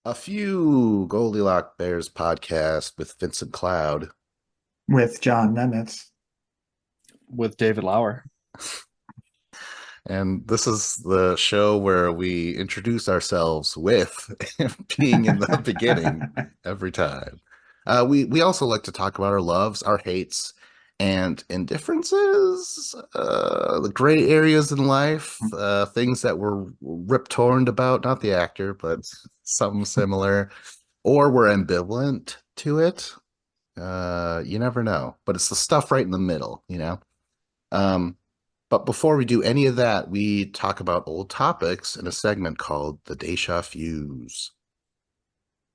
A few Goldilock Bears podcast with Vincent Cloud. With John Nemitz. With David Lauer. And this is the show where we introduce ourselves with being in the beginning every time. We also like to talk about our loves, our hates, and indifferences, the gray areas in life, things that we're rip-torn about, not the actor, but something similar, or we're ambivalent to it. You never know, but it's the stuff right in the middle, you know? But before we do any of that, we talk about old topics in a segment called the Deja Fuse.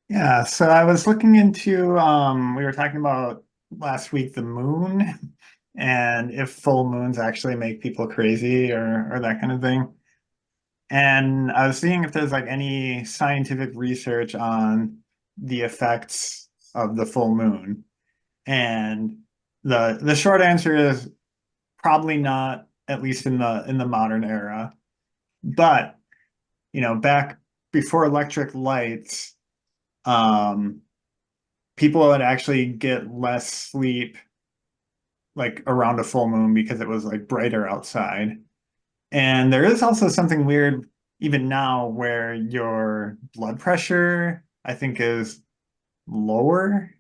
Yeah, so I was looking into we were talking about last week the moon and if full moons actually make people crazy or that kind of thing. And I was seeing if there's like any scientific research on the effects of the full moon. And the short answer is probably not, at least in the modern era. But, back before electric lights, people would actually get less sleep like around a full moon because it was like brighter outside. And there is also something weird even now where your blood pressure, I think, is lower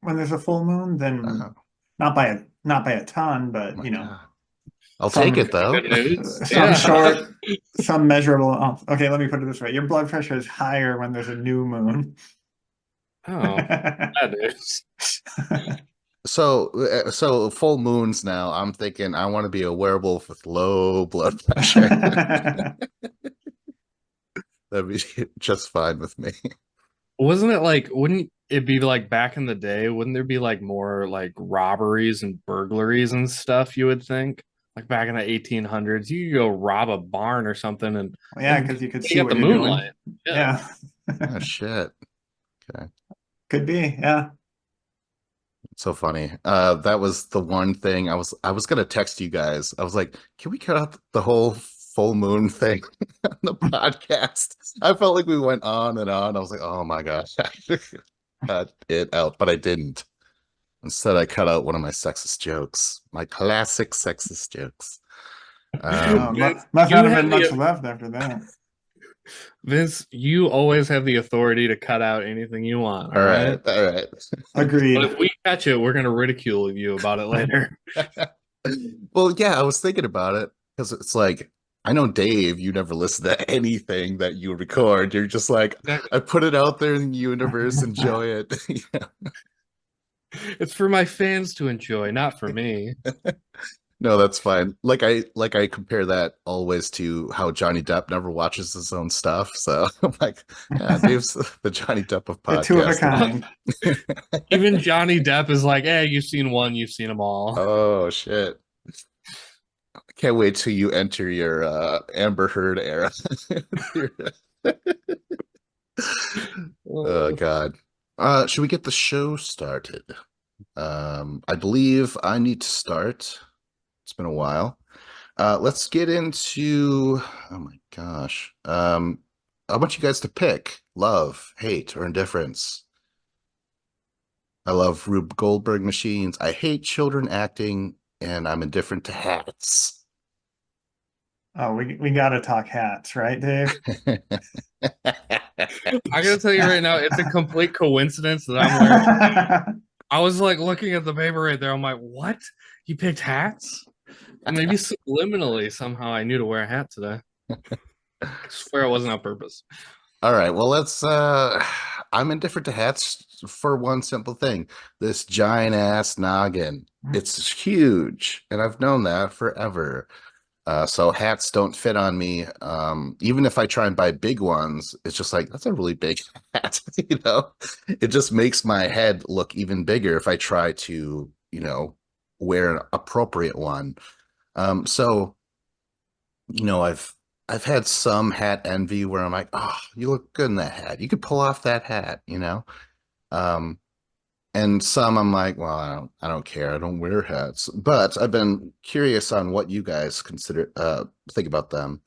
when there's a full moon than Oh not by a ton, but my God. I'll take some it though. Good news. some Yeah. short, some measurable. Oh, okay, let me put it this way: your blood pressure is higher when there's a new moon. Oh, that is. So full moons now, I'm thinking I want to be a werewolf with low blood pressure. That'd be just fine with me. Wasn't it like, wouldn't it be like back in the day? Wouldn't there be like more like robberies and burglaries and stuff, you would think? Like back in the 1800s, you could go rob a barn or something and Yeah, because you could you see got what the you're doing. moonlight. Yeah. Yeah, Oh shit. Okay. could be. Yeah. So funny. That was the one thing I was gonna text you guys. I was like, can we cut out the whole full moon thing on the podcast? I felt like we went on and on. I was like, oh my gosh, I should cut it out, but I didn't. Instead, I cut out one of my sexist jokes, my classic sexist jokes. Vince, Must you not have have been much the left after that. Vince, you always have the authority to cut out anything you want, all All right? right, all right. But Agreed. if we catch it, we're gonna ridicule you about it later. Well, yeah, I was thinking about it because it's like I know Dave, you never listen to anything that you record. You're just like, Exactly. I put it out there in the universe, enjoy it. It's for my fans to enjoy, not for me. No, that's fine. Like I compare that always to how Johnny Depp never watches his own stuff. So I'm like, yeah, Dave's the Johnny Depp of The two of a podcasting. kind. Even Johnny Depp is like, "Hey, you've seen one, you've seen them all." Oh shit. I can't wait till you enter your Amber Heard era. Oh Oh. God. Should we get the show started? I believe I need to start. It's been a while. Let's get into, oh my gosh. I want you guys to pick love, hate, or indifference. I love Rube Goldberg machines. I hate children acting, and I'm indifferent to hats. Oh, we got to talk hats, right, Dave? I gotta tell you right now, it's a complete coincidence that I'm wearing. I was like looking at the paper right there. I'm like, "What? You picked hats?" Maybe subliminally somehow I knew to wear a hat today. I swear it wasn't on purpose. All right, well, I'm indifferent to hats for one simple thing. This giant ass noggin. It's huge, and I've known that forever. So hats don't fit on me. Even if I try and buy big ones, it's just like that's a really big hat, you know? It just makes my head look even bigger if I try to, wear an appropriate one. So, I've had some hat envy where I'm like, oh, you look good in that hat. You could pull off that hat. Um, and some I'm like, well, I don't care. I don't wear hats. But I've been curious on what you guys think about them.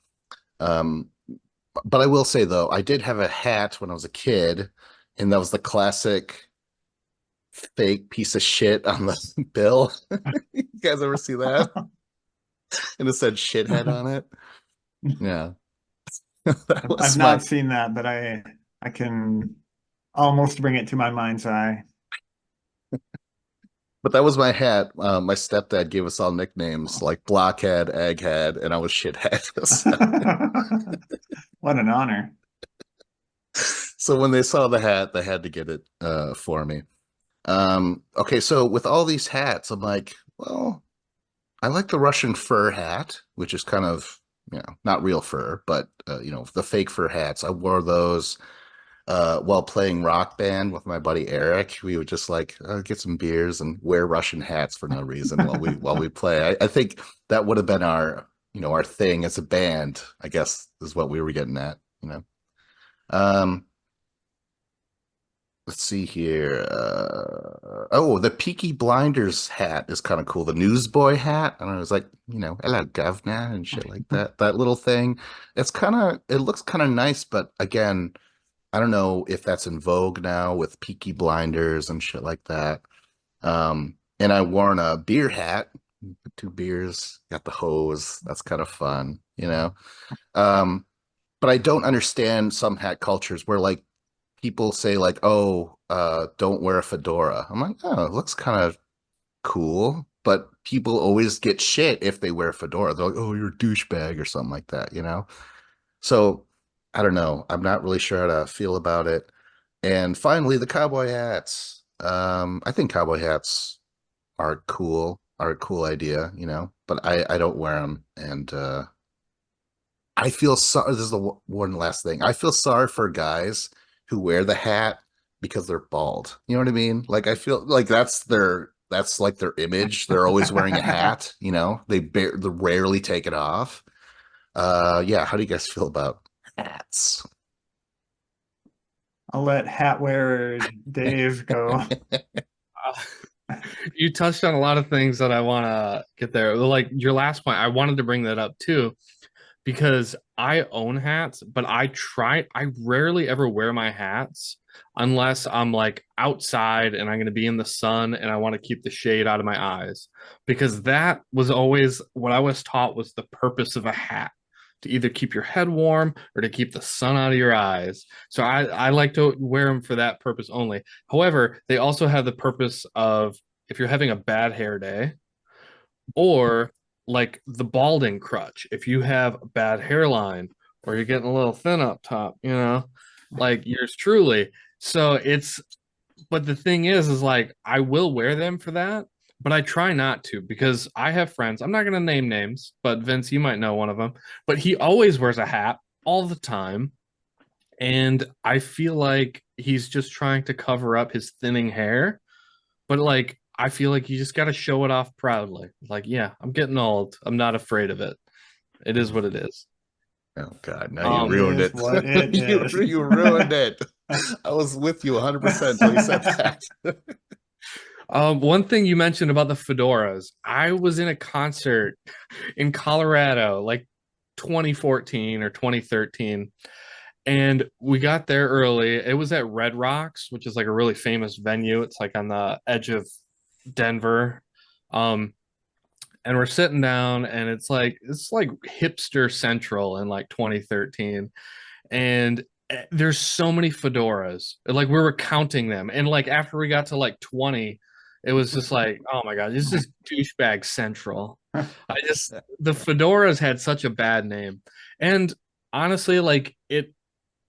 Um, But I will say though, I did have a hat when I was a kid, and that was the classic fake piece of shit on the bill. You guys ever see that? And it said shithead on it. Yeah. That I've was not my seen that, but I can almost bring it to my mind's eye. but that was my hat. My stepdad gave us all nicknames like Blockhead, Egghead, and I was Shithead. What an honor. So when they saw the hat, they had to get it for me. Okay, so with all these hats, I'm like, well, I like the Russian fur hat, which is kind of, not real fur, but the fake fur hats. I wore those while playing Rock Band with my buddy Eric. We would just like get some beers and wear Russian hats for no reason while we play. I think that would have been our thing as a band, I guess is what we were getting at. Um, let's see here. Oh, the Peaky Blinders hat is kind of cool. The newsboy hat. And I was like, hello, governor, and shit like that. That little thing. It looks kind of nice, but again, I don't know if that's in vogue now with Peaky Blinders and shit like that. And I worn a beer hat, 2 beers, got the hose. That's kind of fun. Um, but I don't understand some hat cultures where like people say like, oh, don't wear a fedora. I'm like, oh, it looks kind of cool. But people always get shit if they wear a fedora. They're like, oh, you're a douchebag or something like that. So I don't know. I'm not really sure how to feel about it. And finally, the cowboy hats. I think cowboy hats are a cool idea, but I don't wear them. And I feel sorry. This is the one last thing. I feel sorry for guys who wear the hat because they're bald. You know what I mean? Like I feel like that's like their image. They're always wearing a hat. They rarely take it off. Yeah, how do you guys feel about hats? I'll let hat wearer Dave go. You touched on a lot of things that I want to get there. Like your last point, I wanted to bring that up too, because I own hats, but I rarely ever wear my hats unless I'm like outside and I'm going to be in the sun and I want to keep the shade out of my eyes. Because that was always what I was taught was the purpose of a hat to either keep your head warm or to keep the sun out of your eyes. So I like to wear them for that purpose only. However, they also have the purpose of if you're having a bad hair day or like the balding crutch, if you have a bad hairline or you're getting a little thin up top, like yours truly. So but the thing is like I will wear them for that, but I try not to because I have friends. I'm not going to name names, but Vince, you might know one of them, but he always wears a hat all the time. And I feel like he's just trying to cover up his thinning hair. But like, I feel like you just got to show it off proudly. Like, yeah, I'm getting old. I'm not afraid of it. It is what it is. Oh God, now you Um, ruined Is it. what it is. You ruined it. I was with you 100% until you said that. one thing you mentioned about the fedoras, I was in a concert in Colorado, like 2014 or 2013, and we got there early. It was at Red Rocks, which is like a really famous venue. It's like on the edge of Denver. Um, and we're sitting down and it's like hipster central in like 2013. And there's so many fedoras. Like we were counting them. And like after we got to like 20, it was just like, oh my God, this is douchebag central. The fedoras had such a bad name. And honestly,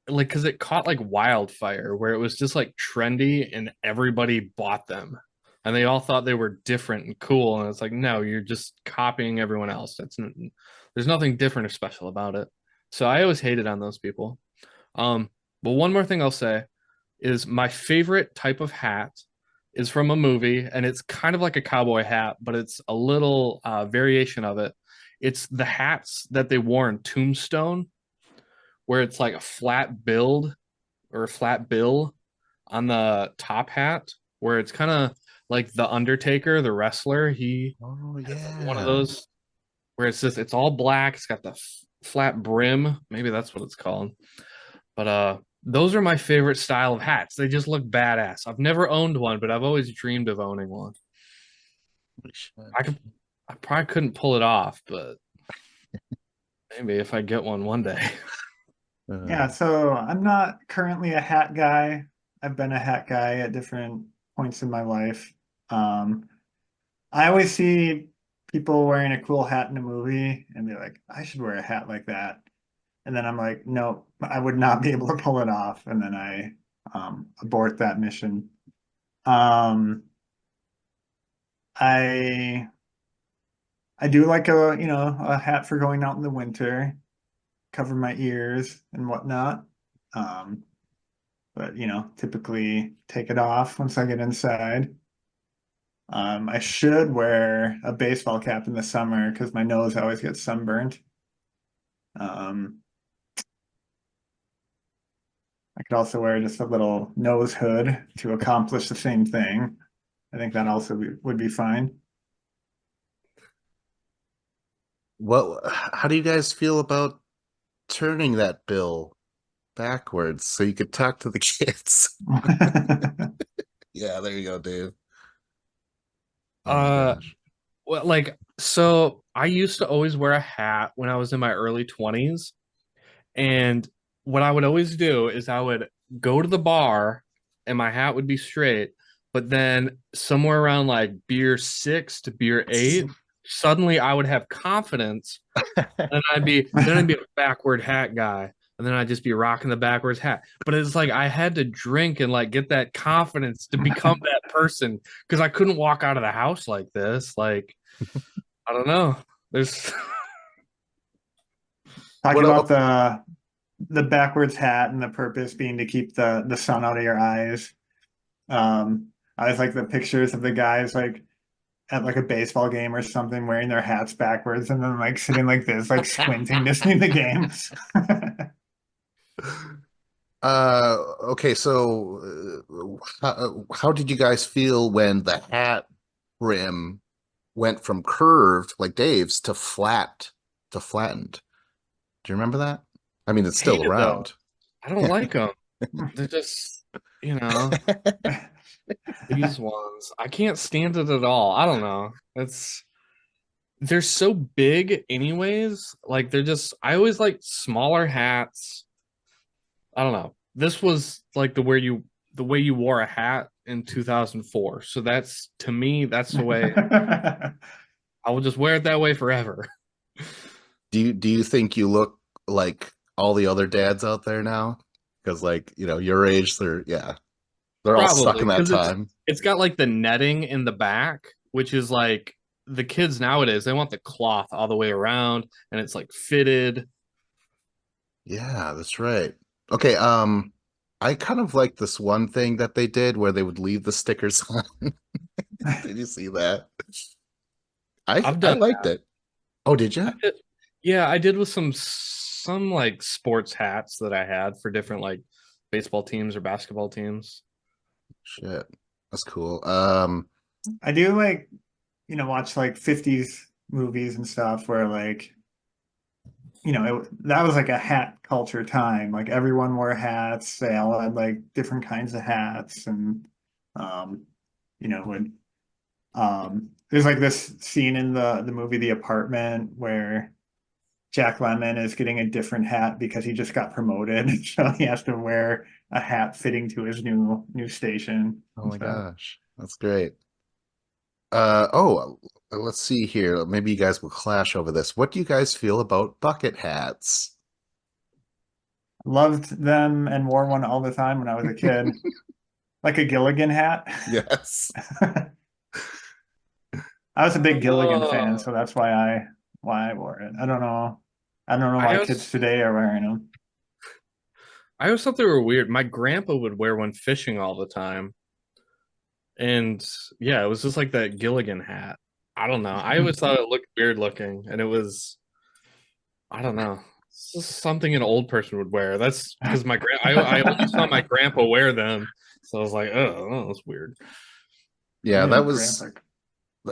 because it caught like wildfire where it was just like trendy and everybody bought them and they all thought they were different and cool, and it's like no, you're just copying everyone else. There's nothing different or special about it. So I always hated on those people. But one more thing I'll say is my favorite type of hat is from a movie, and it's kind of like a cowboy hat, but it's a little variation of it. It's the hats that they wore in Tombstone, where it's like a flat build or a flat bill on the top hat, where it's kind of like the Undertaker, the wrestler. He Oh has like one of yeah. those where it's all black. It's got flat brim. Maybe that's what it's called. But those are my favorite style of hats. They just look badass. I've never owned one, but I've always dreamed of owning one. I could, I probably couldn't pull it off, but maybe if I get one day. Yeah, so I'm not currently a hat guy. I've been a hat guy at different points in my life. Um, I always see people wearing a cool hat in a movie and be like, I should wear a hat like that. And then I'm like, no, I would not be able to pull it off. And then I abort that mission. Um, I I do like a hat for going out in the winter, cover my ears and whatnot. Um, but typically take it off once I get inside. I should wear a baseball cap in the summer because my nose always gets sunburned. Um, I could also wear just a little nose hood to accomplish the same thing. I think that also would be fine. How do you guys feel about turning that bill backwards so you could talk to the kids? Yeah, there you go, Dave. Oh my uh, gosh. well, like, so I used to always wear a hat when I was in my early 20s. And what I would always do is I would go to the bar and my hat would be straight. But then somewhere around like beer 6 to beer 8, suddenly I would have confidence and I'd be a backward hat guy. And then I'd just be rocking the backwards hat. But it's like I had to drink and like get that confidence to become that person because I couldn't walk out of the house like this. Like, I don't know. There's Talking What about el- the backwards hat and the purpose being to keep the sun out of your eyes. I always like the pictures of the guys like at like a baseball game or something wearing their hats backwards and then like sitting like this, like squinting to see the games. okay, so how did you guys feel when the hat brim went from curved like Dave's to flattened? Do you remember that? I mean, it's still hated those. around. I don't like them. They're just, you know, these ones. I can't stand it at all. I don't know. They're so big anyways. Like they're just I always like smaller hats. I don't know. This was like the way you wore a hat in 2004. So that's to me, that's the way I will just wear it that way forever. Do you think you look like all the other dads out there now? Because like, your age, they're all stuck Probably in that because time. it's got like the netting in the back, which is like the kids nowadays, they want the cloth all the way around and it's like fitted. Yeah, that's right. Okay, I kind of like this one thing that they did where they would leave the stickers on. Did you see that? I I've I done liked it. Oh, did I you? did, yeah, I did with some like sports hats that I had for different like baseball teams or basketball teams. Shit. That's cool. I do like, watch like 50s movies and stuff where like, that was like a hat culture time. Like everyone wore hats. They all had like different kinds of hats and um, would there's like this scene in the movie The Apartment where Jack Lemmon is getting a different hat because he just got promoted. So he has to wear a hat fitting to his new station oh and my stuff. gosh. That's great. Let's see here. Maybe you guys will clash over this. What do you guys feel about bucket hats? Loved them and wore one all the time when I was a kid. Like a Gilligan hat. Yes. I was a big Gilligan fan, Oh, so that's why I wore it. I don't know. I don't know I why kids always today are wearing them. I always thought they were weird. My grandpa would wear one fishing all the time. And yeah, it was just like that Gilligan hat. I don't know. I always thought it looked weird looking, and it was I don't know. It's just something an old person would wear. That's because I only saw my grandpa wear them, so I was like, oh, that's weird. Yeah, Grandpa.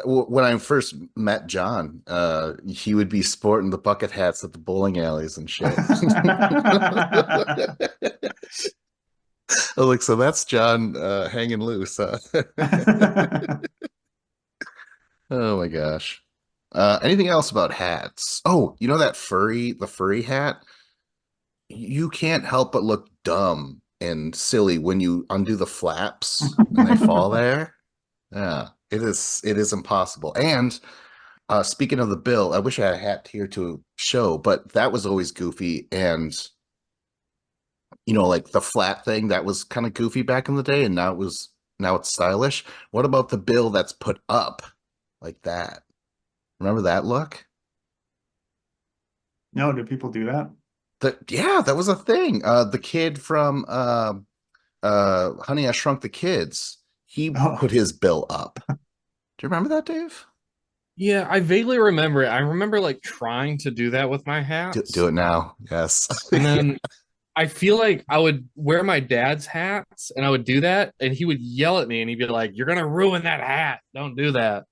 When I first met John, he would be sporting the bucket hats at the bowling alleys and shit. I'm like, so that's John hanging loose, huh? Oh my gosh. Anything else about hats? Oh, you know the furry hat? You can't help but look dumb and silly when you undo the flaps and they fall there. Yeah, it is impossible. And speaking of the bill, I wish I had a hat here to show, but that was always goofy. And like the flat thing that was kind of goofy back in the day, and now it's stylish. What about the bill that's put up like that? Remember that look? No, do people do that? Yeah, that was a thing. The kid from Honey, I Shrunk the Kids, he Oh. put his bill up. Do you remember that, Dave? Yeah, I vaguely remember it. I remember like trying to do that with my Do hats. it now. Yes. And then I feel like I would wear my dad's hats and I would do that, and he would yell at me and he'd be like, "You're gonna ruin that hat. Don't do that."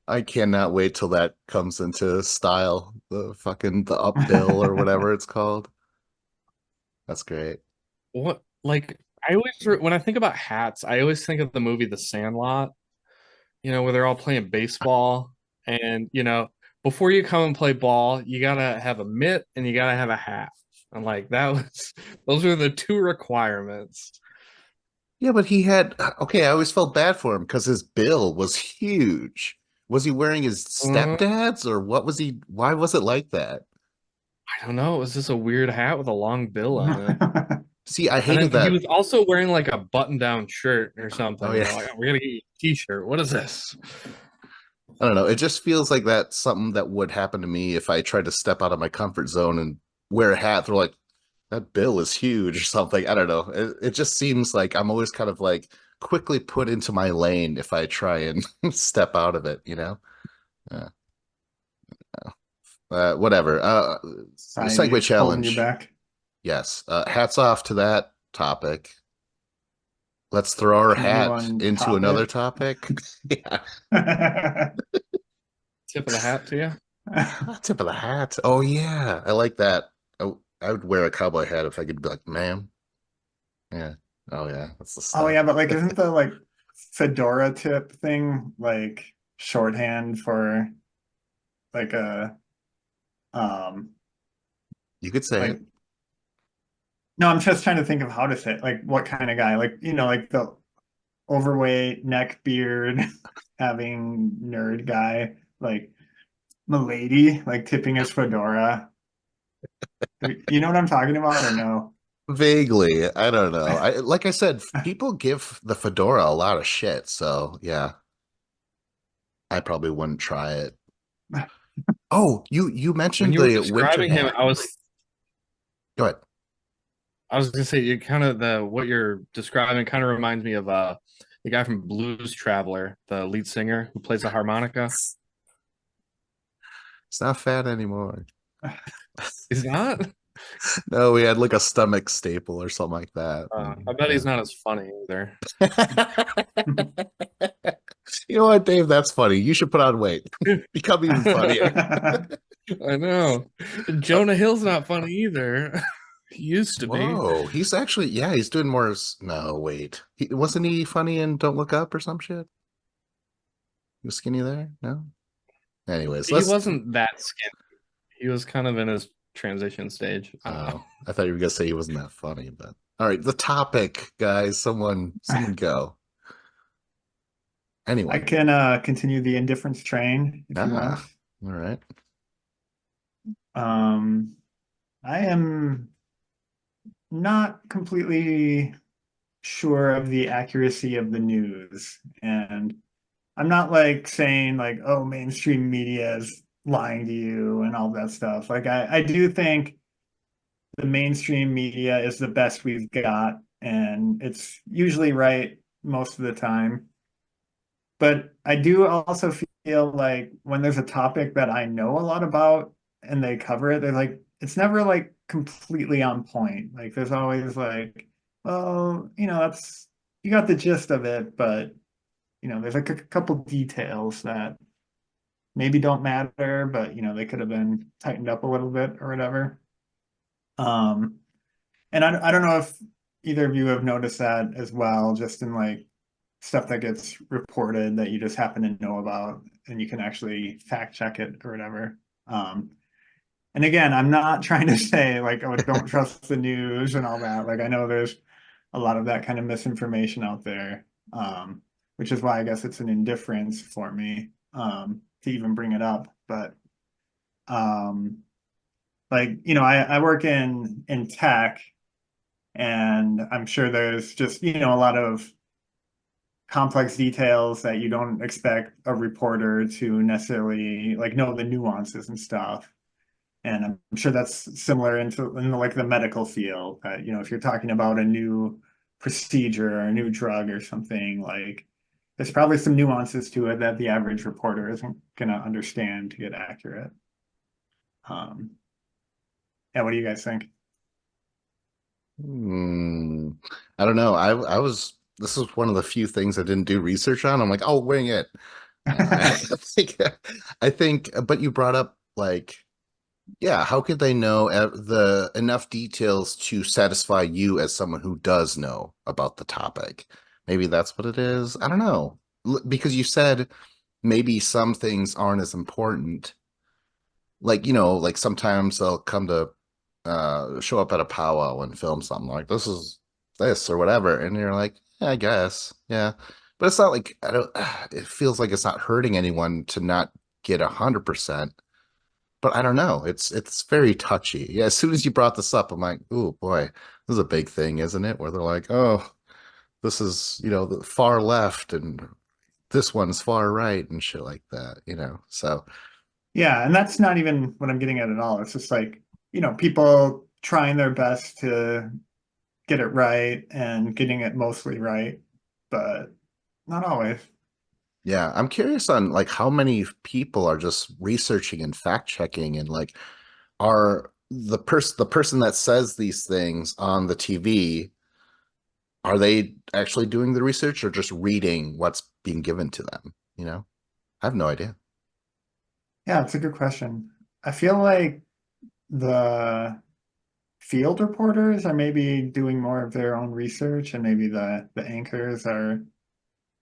I cannot wait till that comes into style. The up bill or whatever it's called. That's great. What like I always when I think about hats, I always think of the movie The Sandlot, where they're all playing baseball and before you come and play ball, you gotta have a mitt and you gotta have a hat. And like that was those were the two requirements. Yeah, but he had okay, I always felt bad for him because his bill was huge. Was he wearing his Uh, stepdad's or what was he? Why was it like that? I don't know. It was just a weird hat with a long bill on it. See, I And hated then he that. was also wearing like a button-down shirt or Oh something. yeah. Like, we're gonna get you a t-shirt. What is this? I don't know. It just feels like that's something that would happen to me if I tried to step out of my comfort zone and wear a hat. They're like, that bill is huge or something. I don't know. It just seems like I'm always kind of like quickly put into my lane if I try and step out of it. Uh, whatever. Segue Society holding you challenge. back. Yes. Hats off to that topic. Let's throw our Can we move hat on into another topic. Yeah. Tip of the hat to you. Tip of the hat. Oh yeah, I like that. I would wear a cowboy hat if I could be like, ma'am. Yeah. Oh yeah, that's the Oh stuff. yeah, but like isn't the like fedora tip thing like shorthand for like a um You could say like it. no, I'm just trying to think of how to say it. Like what kind of guy? Like like the overweight, neck beard, having nerd guy, like Milady, like tipping his fedora. You know what I'm talking about or no? Vaguely. I don't know. Like I said, people give the fedora a lot of shit, so yeah, I probably wouldn't try it. Oh, you When mentioned you were the winter describing him, hat. Go ahead. I was gonna say you kind of the what you're describing kind of reminds me of the guy from Blues Traveler, the lead singer who plays the harmonica. It's not fat anymore. He's not. No, we had like a stomach staple or something like that. I bet Yeah. he's not as funny either. You know what, Dave? That's funny. You should put on weight. Become even funnier. I know. Jonah Hill's not funny either. He used to be. Whoa, he's actually, yeah, he's doing more. No, wait. Wasn't he funny in Don't Look Up or some shit? He was skinny there? No? Anyways, He let's. wasn't that skinny. He was kind of in his transition stage. I don't know. I thought you were gonna say he wasn't that funny, but all right, the topic, guys. Someone go. I Anyone. can continue the indifference train if you want. All right. Um, I am not completely sure of the accuracy of the news, and I'm not like saying like, oh, mainstream media is lying to you and all that stuff. Like I do think the mainstream media is the best we've got, and it's usually right most of the time. But I do also feel like when there's a topic that I know a lot about and they cover it, they're like, it's never like completely on point. Like there's always like, well, that's you got the gist of it, but there's like a couple details that maybe don't matter, but they could have been tightened up a little bit or whatever. Um, and I don't know if either of you have noticed that as well, just in like stuff that gets reported that you just happen to know about and you can actually fact check it or whatever. And again, I'm not trying to say like, oh, don't trust the news and all that. Like I know there's a lot of that kind of misinformation out there, which is why I guess it's an indifference for me to even bring it up. But like I work in tech, and I'm sure there's just a lot of complex details that you don't expect a reporter to necessarily like know the nuances and stuff. And I'm sure that's similar in like the medical field that, if you're talking about a new procedure or a new drug or something, like there's probably some nuances to it that the average reporter isn't going to understand to get accurate. Um, yeah, what do you guys think? Hmm. I don't know. I was this was one of the few things I didn't do research on. I'm like, I'll wing it. I think I think, but you brought up like, yeah, how could they know the enough details to satisfy you as someone who does know about the topic? Maybe that's what it is. I don't know. Because you said maybe some things aren't as important. Like, like sometimes they'll come to show up at a powwow and film something like this is this or whatever, and you're like, yeah, I guess, yeah. But it's not like I don't. It feels like it's not hurting anyone to not get 100%. But I don't know. It's very touchy. Yeah, as soon as you brought this up, I'm like, oh boy, this is a big thing, isn't it? Where they're like, oh, this is the far left and this one's far right and shit like that. So Yeah, and that's not even what I'm getting at all. It's just like, people trying their best to get it right and getting it mostly right, but not always. yeah, I'm curious on like how many people are just researching and fact checking and like are the person that says these things on the TV, are they actually doing the research or just reading what's being given to them? I have no idea. Yeah, it's a good question. I feel like the field reporters are maybe doing more of their own research, and maybe the anchors are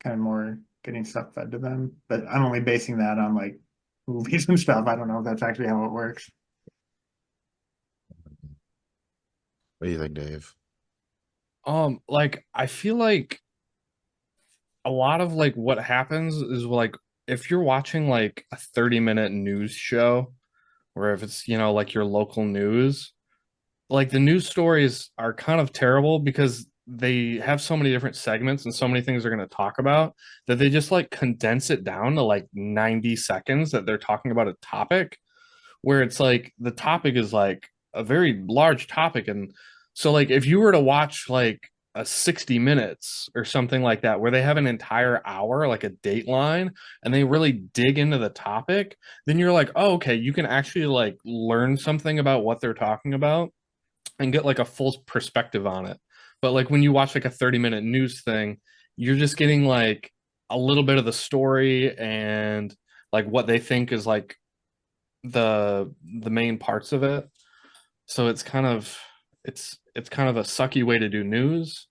kind of more getting stuff fed to them. But I'm only basing that on like movies and stuff. I don't know if that's actually how it works. What do you think, Dave? Like I feel like a lot of like what happens is like if you're watching like a 30-minute news show, or if it's, like your local news, like the news stories are kind of terrible because they have so many different segments and so many things they're going to talk about that they just like condense it down to like 90 seconds that they're talking about a topic, where it's like the topic is like a very large topic. And so like if you were to watch like a 60 minutes or something like that where they have an entire hour like a dateline and they really dig into the topic, then you're like, oh, okay, you can actually like learn something about what they're talking about and get like a full perspective on it. But like when you watch like a 30-minute news thing, you're just getting like a little bit of the story and like what they think is like the main parts of it. So it's kind of a sucky way to do news.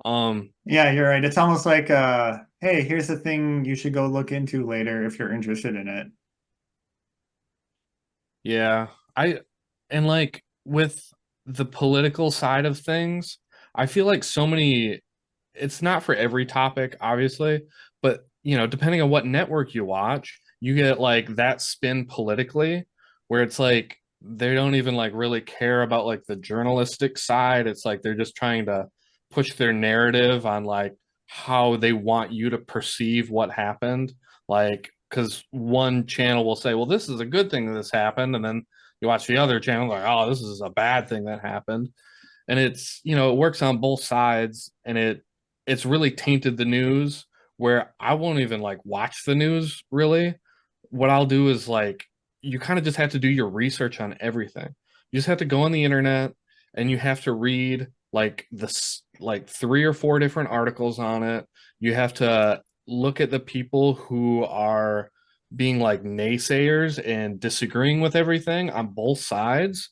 Yeah, you're right. It's almost like hey, here's the thing you should go look into later if you're interested in it. Yeah, I and like with the political side of things, I feel like so many, it's not for every topic, obviously, but depending on what network you watch, you get like that spin politically, where it's like they don't even like really care about like the journalistic side. It's like they're just trying to push their narrative on like how they want you to perceive what happened. Like, because one channel will say, well, this is a good thing that this happened. And then you watch the other channel, like, oh, this is a bad thing that happened. And it's, it works on both sides, and it's really tainted the news, where I won't even like watch the news really. What I'll do is like you kind of just have to do your research on everything. You just have to go on the internet and you have to read like this like three or four different articles on it. You have to look at the people who are being like naysayers and disagreeing with everything on both sides,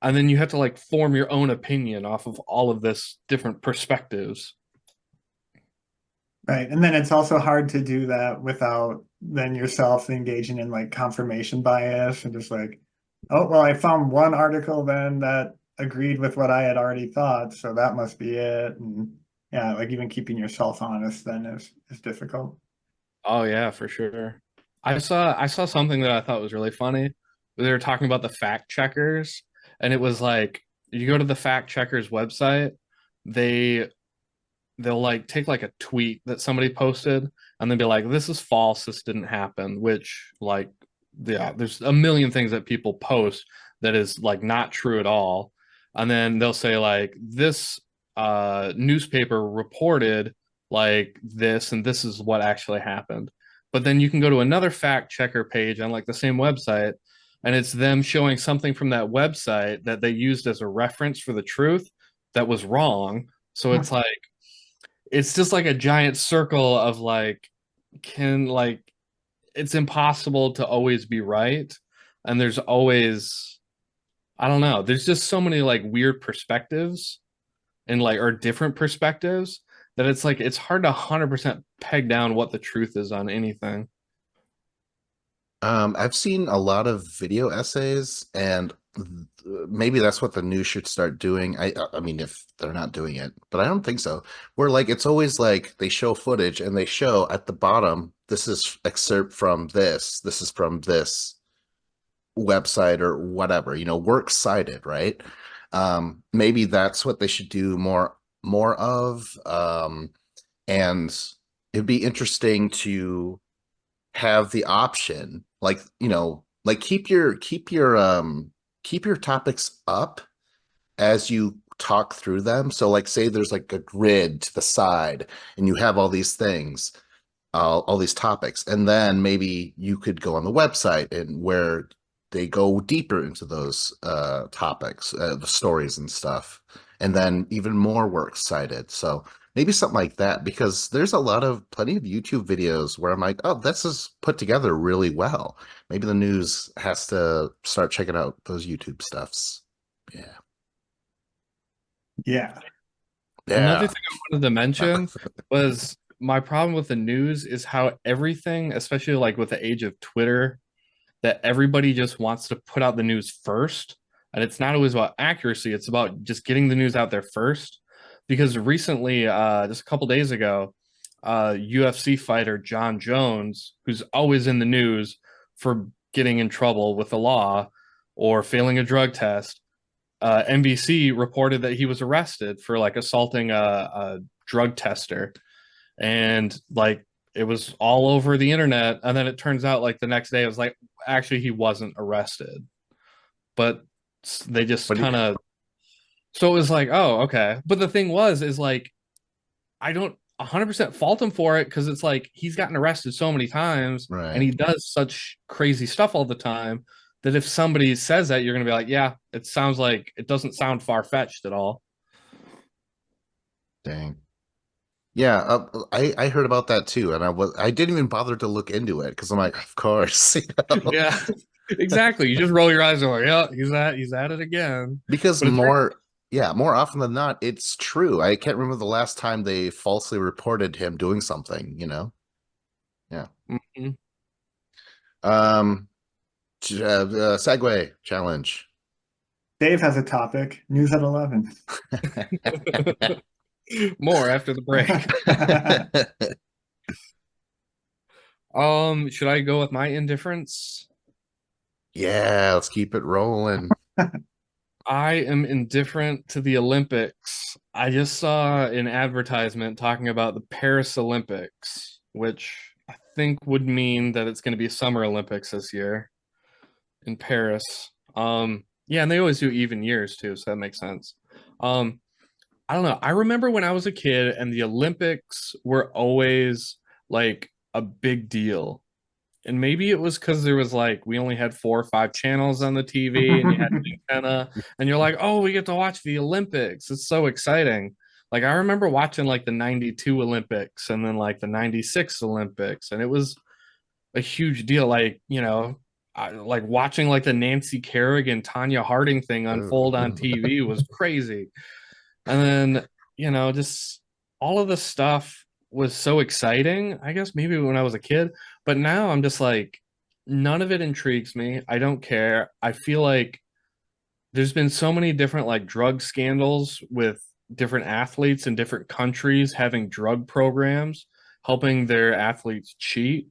and then you have to like form your own opinion off of all of this different perspectives. Right. And then it's also hard to do that without then yourself engaging in like confirmation bias and just like, oh, well, I found one article then that agreed with what I had already thought, so that must be it. And yeah, like even keeping yourself honest then is difficult. Oh yeah, for sure. I saw something that I thought was really funny. They were talking about the fact checkers, and it was like you go to the fact checkers website, they they'll like take like a tweet that somebody posted and then be like, this is false, this didn't happen, which like yeah, there's a million things that people post that is like not true at all. And then they'll say like this newspaper reported like this and this is what actually happened. But then you can go to another fact checker page on like the same website and it's them showing something from that website that they used as a reference for the truth that was wrong. So it's like it's just like a giant circle of like can like it's impossible to always be right, and there's always I don't know, there's just so many like weird perspectives and like or different perspectives that it's like it's hard to 100% peg down what the truth is on anything. I've seen a lot of video essays, and maybe that's what the news should start doing. I mean, if they're not doing it, but I don't think so. Where like it's always like they show footage and they show at the bottom, this is excerpt from this, this is from this website or whatever, works cited, right? Maybe that's what they should do more of. And it'd be interesting to have the option like like keep your topics up as you talk through them. So like say there's like a grid to the side and you have all these things, all these topics, and then maybe you could go on the website and where they go deeper into those topics, the stories and stuff, and then even more works cited. So maybe something like that, because there's plenty of YouTube videos where I'm like, oh, this is put together really well. Maybe the news has to start checking out those YouTube stuffs. Yeah. Yeah. Another Yeah. thing I wanted to mention was my problem with the news is how everything, especially like with the age of Twitter, that everybody just wants to put out the news first. And it's not always about accuracy, it's about just getting the news out there first. Because recently, just a couple days ago, UFC fighter John Jones, who's always in the news for getting in trouble with the law or failing a drug test, NBC reported that he was arrested for like assaulting a drug tester, and like it was all over the internet. And then it turns out like the next day it was like actually he wasn't arrested, but they just But kind of so it was like oh okay. But the thing was is like I don't 100% fault him for it because it's like he's gotten arrested so many times and right. he does such crazy stuff all the time that if somebody says that, you're going to be like, yeah, it sounds like it doesn't sound far-fetched at all. Dang. Yeah, I heard about that too, and I didn't even bother to look into it because I'm like, of course, Yeah, exactly. You just roll your eyes and like, yeah, he's at it again. because But it's more often than not, it's true. I can't remember the last time they falsely reported him doing something. Yeah. Mhm. Um, Segway challenge. Dave has a topic. News at 11. More after the break. Should I go with my indifference? Yeah, let's keep it rolling. I am indifferent to the Olympics. I just saw an advertisement talking about the Paris Olympics, which I think would mean that it's going to be Summer Olympics this year in Paris. Yeah, and they always do even years too, so that makes sense. Um, I don't know. I remember when I was a kid and the Olympics were always like a big deal. And maybe it was because there was like we only had 4 or 5 channels on the TV and you had an antenna and you're like, oh, we get to watch the Olympics. It's so exciting. Like I remember watching like the 92 Olympics and then like the 96 Olympics, and it was a huge deal. Like, like watching like the Nancy Kerrigan, Tanya Harding thing unfold on Ooh. TV was crazy. And then, just all of the stuff was so exciting, I guess maybe when I was a kid, but now I'm just like, none of it intrigues me. I don't care. I feel like there's been so many different like drug scandals with different athletes in different countries having drug programs helping their athletes cheat.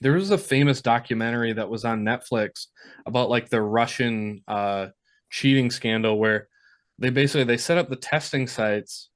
There was a famous documentary that was on Netflix about like the Russian cheating scandal where they set up the testing sites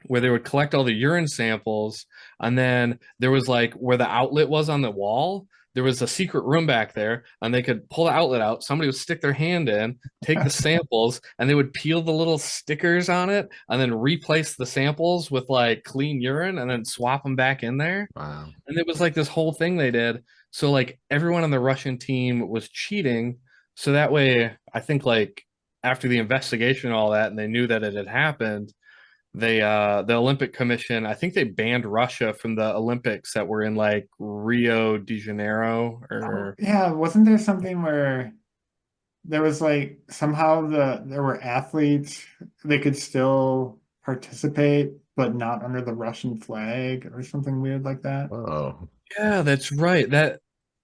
where they would collect all the urine samples, and then there was like where the outlet was on the wall, there was a secret room back there, and they could pull the outlet out, somebody would stick their hand in, take the samples, and they would peel the little stickers on it and then replace the samples with like clean urine and then swap them back in there. Wow. And it was like this whole thing they did. So like everyone on the Russian team was cheating. So that way, I think like after the investigation and all that, and they knew that it had happened, the Olympic Commission, I think they banned Russia from the Olympics that were in like Rio de Janeiro Oh, or yeah, wasn't there something where there was like somehow there were athletes, they could still participate, but not under the Russian flag or something weird like that? Oh. yeah, that's right. That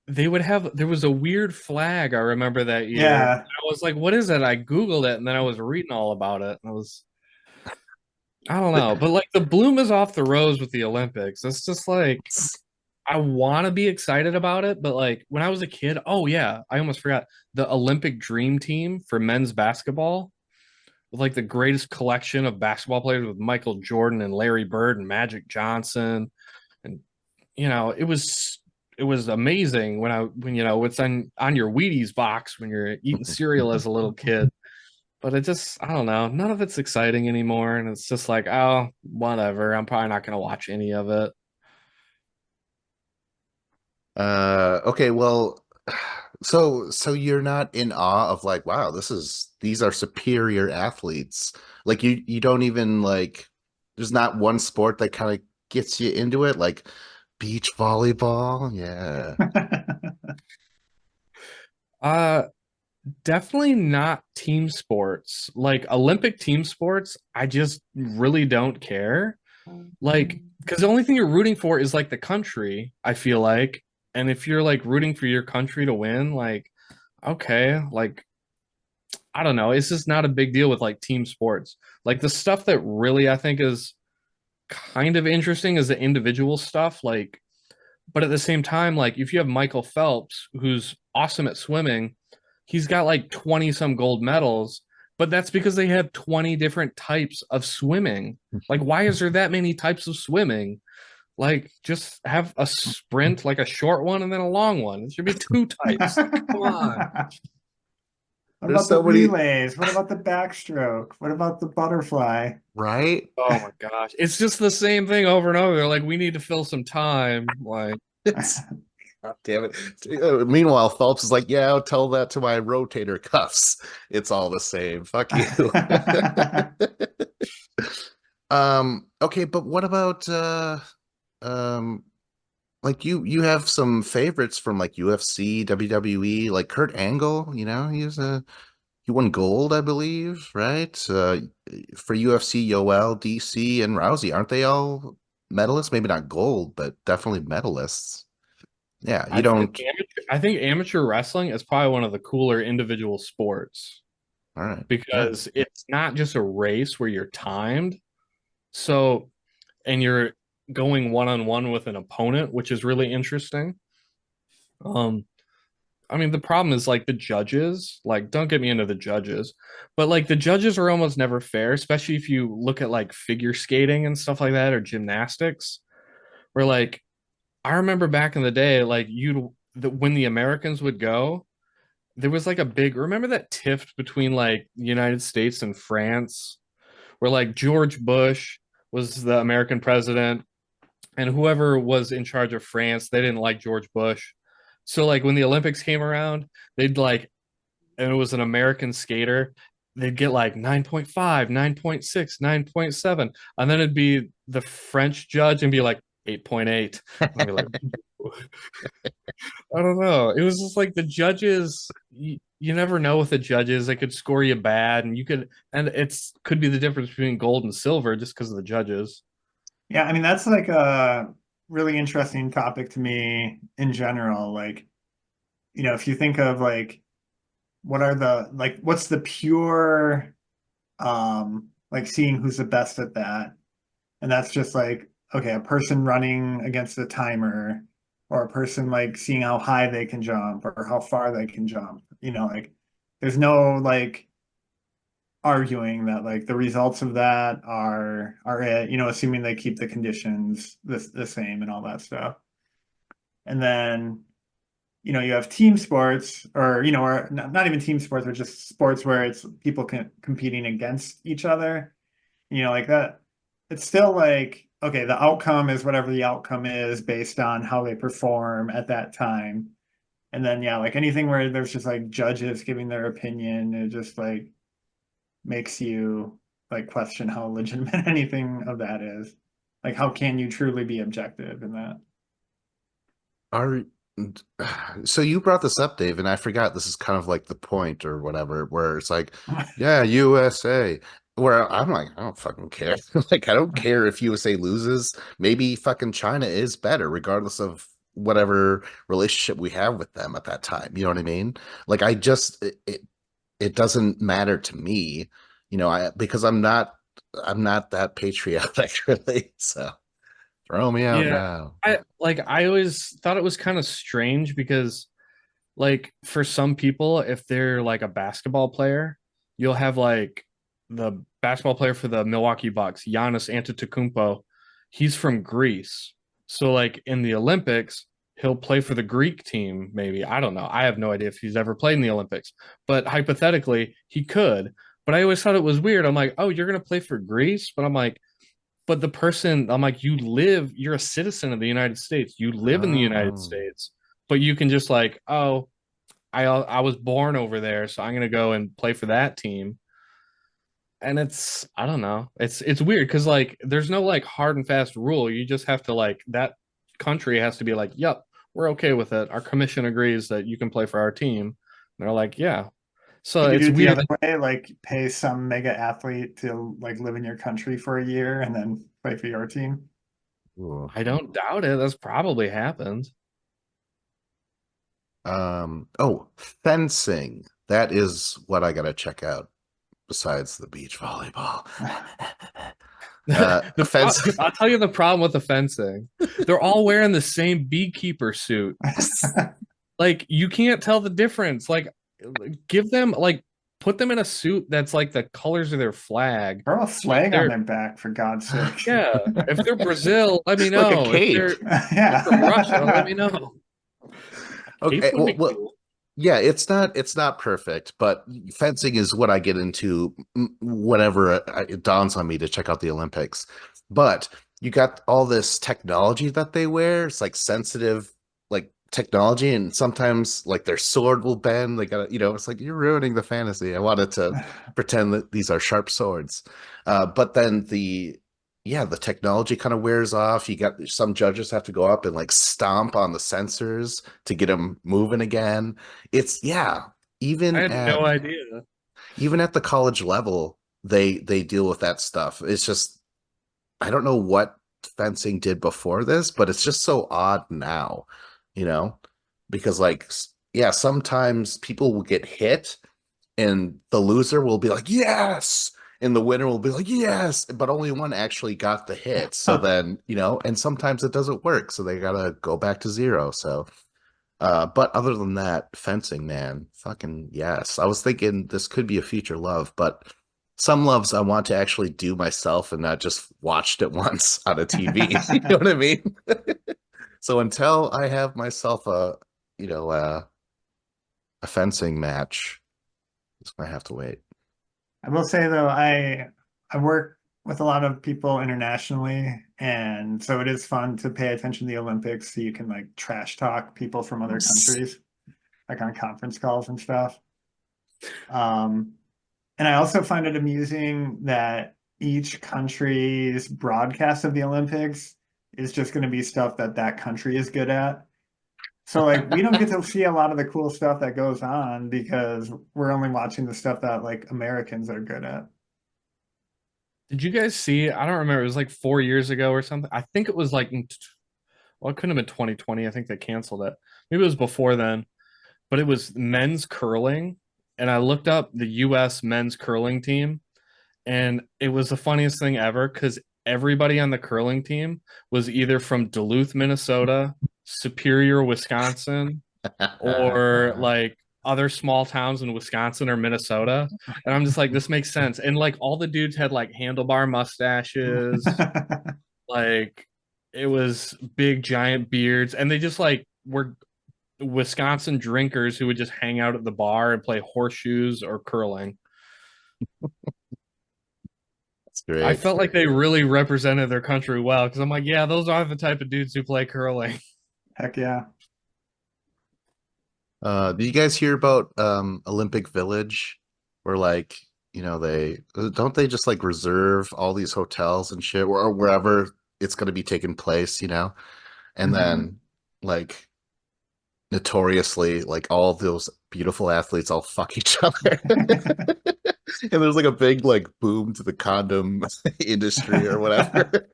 they would have there was a weird flag I remember that year. Yeah. I was like, what is that? I Googled it and then I was reading all about it. And I don't know, but like the bloom is off the rose with the Olympics. It's just like I want to be excited about it, but like when I was a kid, oh yeah, I almost forgot the Olympic Dream Team for men's basketball with like the greatest collection of basketball players with Michael Jordan and Larry Bird and Magic Johnson, and it was amazing when it's on your Wheaties box when you're eating cereal as a little kid. But it just, I don't know, none of it's exciting anymore. And it's just like, oh, whatever. I'm probably not going to watch any of it. Okay, well, so you're not in awe of like, wow, these are superior athletes. Like you don't even like there's not one sport that kind of gets you into it, like beach volleyball. Yeah. Uh, Definitely not team sports. Like Olympic team sports, I just really don't care. Like, because the only thing you're rooting for is like the country, I feel like. And if you're like rooting for your country to win, like, okay, like I don't know. It's just not a big deal with like team sports. Like the stuff that really I think is kind of interesting is the individual stuff. Like, but at the same time, like if you have Michael Phelps, who's awesome at swimming, he's got like 20 some gold medals, but that's because they have 20 different types of swimming. Like, why is there that many types of swimming? Like, just have a sprint, like a short one and then a long one. It should be two types. Like, come on. What There's about the so many, relays? What about the backstroke? What about the butterfly? right? Oh my gosh. It's just the same thing over and over. They're like, we need to fill some time. Like, It's God damn it. Meanwhile, Phelps is like, yeah, I'll tell that to my rotator cuffs. It's all the same. Fuck you. Okay, but what about um like you have some favorites from like UFC, WWE, like Kurt Angle, he won gold, I believe, right? For UFC, Yoel, DC, and Rousey, aren't they all medalists? Maybe not gold, but definitely medalists. Yeah, you don't. I think amateur wrestling is probably one of the cooler individual sports All right. Yeah. because it's not just a race where you're timed. So, and you're going one on one with an opponent, which is really interesting. Um, I mean, the problem is like the judges, like, don't get me into the judges, but like the judges are almost never fair, especially if you look at like figure skating and stuff like that or gymnastics, where like I remember back in the day, like when the Americans would go, there was like a big, remember that tiff between like the United States and France, where like George Bush was the American president and whoever was in charge of France, they didn't like George Bush. So like when the Olympics came around, they'd like, and it was an American skater, they'd get like 9.5, 9.6, 9.7, and then it'd be the French judge and be like 8.8. And I'd be like, I don't know. It was just like the judges, you never know with the judges. They could score you bad, and and it's could be the difference between gold and silver just because of the judges. Yeah, I mean that's like a really interesting topic to me in general. Like, if you think of like what's the pure like seeing who's the best at that. And that's just like, okay, a person running against a timer, or a person like seeing how high they can jump or how far they can jump. Like there's no like arguing that like the results of that are it, assuming they keep the conditions the same and all that stuff. And then you have team sports, or or not even team sports, or just sports where it's people competing against each other. Like that. It's still like, okay, the outcome is whatever the outcome is based on how they perform at that time. And then yeah, like anything where there's just like judges giving their opinion, it just like makes you like question how legitimate anything of that is. Like how can you truly be objective in that? Are so you brought this up, Dave, and I forgot this is kind of like the point or whatever, where it's like, yeah, USA. Where I'm like, I don't fucking care. Like, I don't care if USA loses. Maybe fucking China is better, regardless of whatever relationship we have with them at that time. You know what I mean? Like, it doesn't matter to me, because I'm not that patriotic really. So throw me out Yeah, now. I always thought it was kind of strange because like for some people, if they're like a basketball player, you'll have like the basketball player for the Milwaukee Bucks, Giannis Antetokounmpo. He's from Greece, so like in the Olympics, he'll play for the Greek team. Maybe I don't know. I have no idea if he's ever played in the Olympics, but hypothetically, he could. But I always thought it was weird. I'm like, oh, you're gonna play for Greece, but I'm like, but the person, I'm like, you're a citizen of the United States. You live in the United Oh. States, but you can just like, oh, I was born over there, so I'm gonna go and play for that team. And it's I don't know. It's weird because like there's no like hard and fast rule. You just have to like that country has to be like, yep, we're okay with it. Our commission agrees that you can play for our team. And they're like, yeah. So Could you do it's it the weird. other way, like pay some mega athlete to like live in your country for a year and then play for your team? Ooh. I don't doubt it. That's probably happened. Oh, fencing. That is what I gotta check out besides the beach volleyball. Fence. I'll tell you the problem with the fencing. They're all wearing the same beekeeper suit. Like you can't tell the difference. Like give them like put them in a suit that's like the colors of their flag. Throw a So if flag on they're their back, for God's sake. yeah, if they're Brazil, let me Like a know. cape. If they're Russia, let me Yeah. know. A cape Okay, would well, be well, cool. yeah, it's not perfect, but fencing is what I get into whenever it dawns on me to check out the Olympics. But you got all this technology that they wear. It's like sensitive, like technology, and sometimes like their sword will bend. They got, it's like you're ruining the fantasy. I wanted to pretend that these are sharp swords, but then the technology kind of wears off. You got some judges have to go up and like stomp on the sensors to get them moving again. It's yeah, I even had at no idea. even at the college level, they deal with that stuff. It's just I don't know what fencing did before this, but it's just so odd now, you know, because like yeah, sometimes people will get hit and the loser will be like, yes. And the winner will be like, yes, but only one actually got the hit. So then, and sometimes it doesn't work. So they gotta go back to zero. So but other than that, fencing, man, fucking yes. I was thinking this could be a future love, but some loves I want to actually do myself and not just watched it once on a TV. You know what I mean? So until I have myself you know, a fencing match, just gonna have to wait. I will say though, I work with a lot of people internationally, and so it is fun to pay attention to the Olympics so you can like trash talk people from other countries, like on conference calls and stuff. Um, And I also find it amusing that each country's broadcast of the Olympics is just going to be stuff that that country is good at. So like we don't get to see a lot of the cool stuff that goes on because we're only watching the stuff that like Americans are good at. Did you guys see? I don't remember. It was like 4 years ago or something. I think it was like, well, it couldn't have been 2020. I think they canceled it. Maybe it was before then, but it was men's curling. And I looked up the US men's curling team, and it was the funniest thing ever because everybody on the curling team was either from Duluth, Minnesota, Superior, Wisconsin, or like other small towns in Wisconsin or Minnesota. And I'm just like, this makes sense. And like all the dudes had like handlebar mustaches, like it was big giant beards, and they just like were Wisconsin drinkers who would just hang out at the bar and play horseshoes or curling. That's great. I felt like they really represented their country well because I'm like, yeah, those are the type of dudes who play curling. Heck yeah. Do you guys hear about Olympic Village? Where like, they don't they just like reserve all these hotels and shit or wherever it's going to be taking place, and then like notoriously like all those beautiful athletes all fuck each other. And there's like a big like boom to the condom industry or whatever.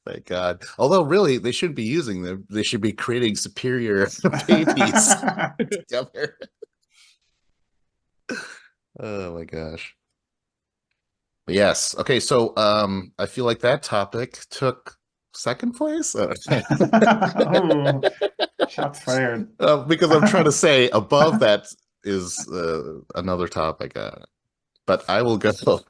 Thank God. Although really they shouldn't be using them. They should be creating superior babies together. Oh my gosh. But yes. Okay, so I feel like that topic took second place. Oh, shots fired. Because I'm trying to say above that is another topic. But I will go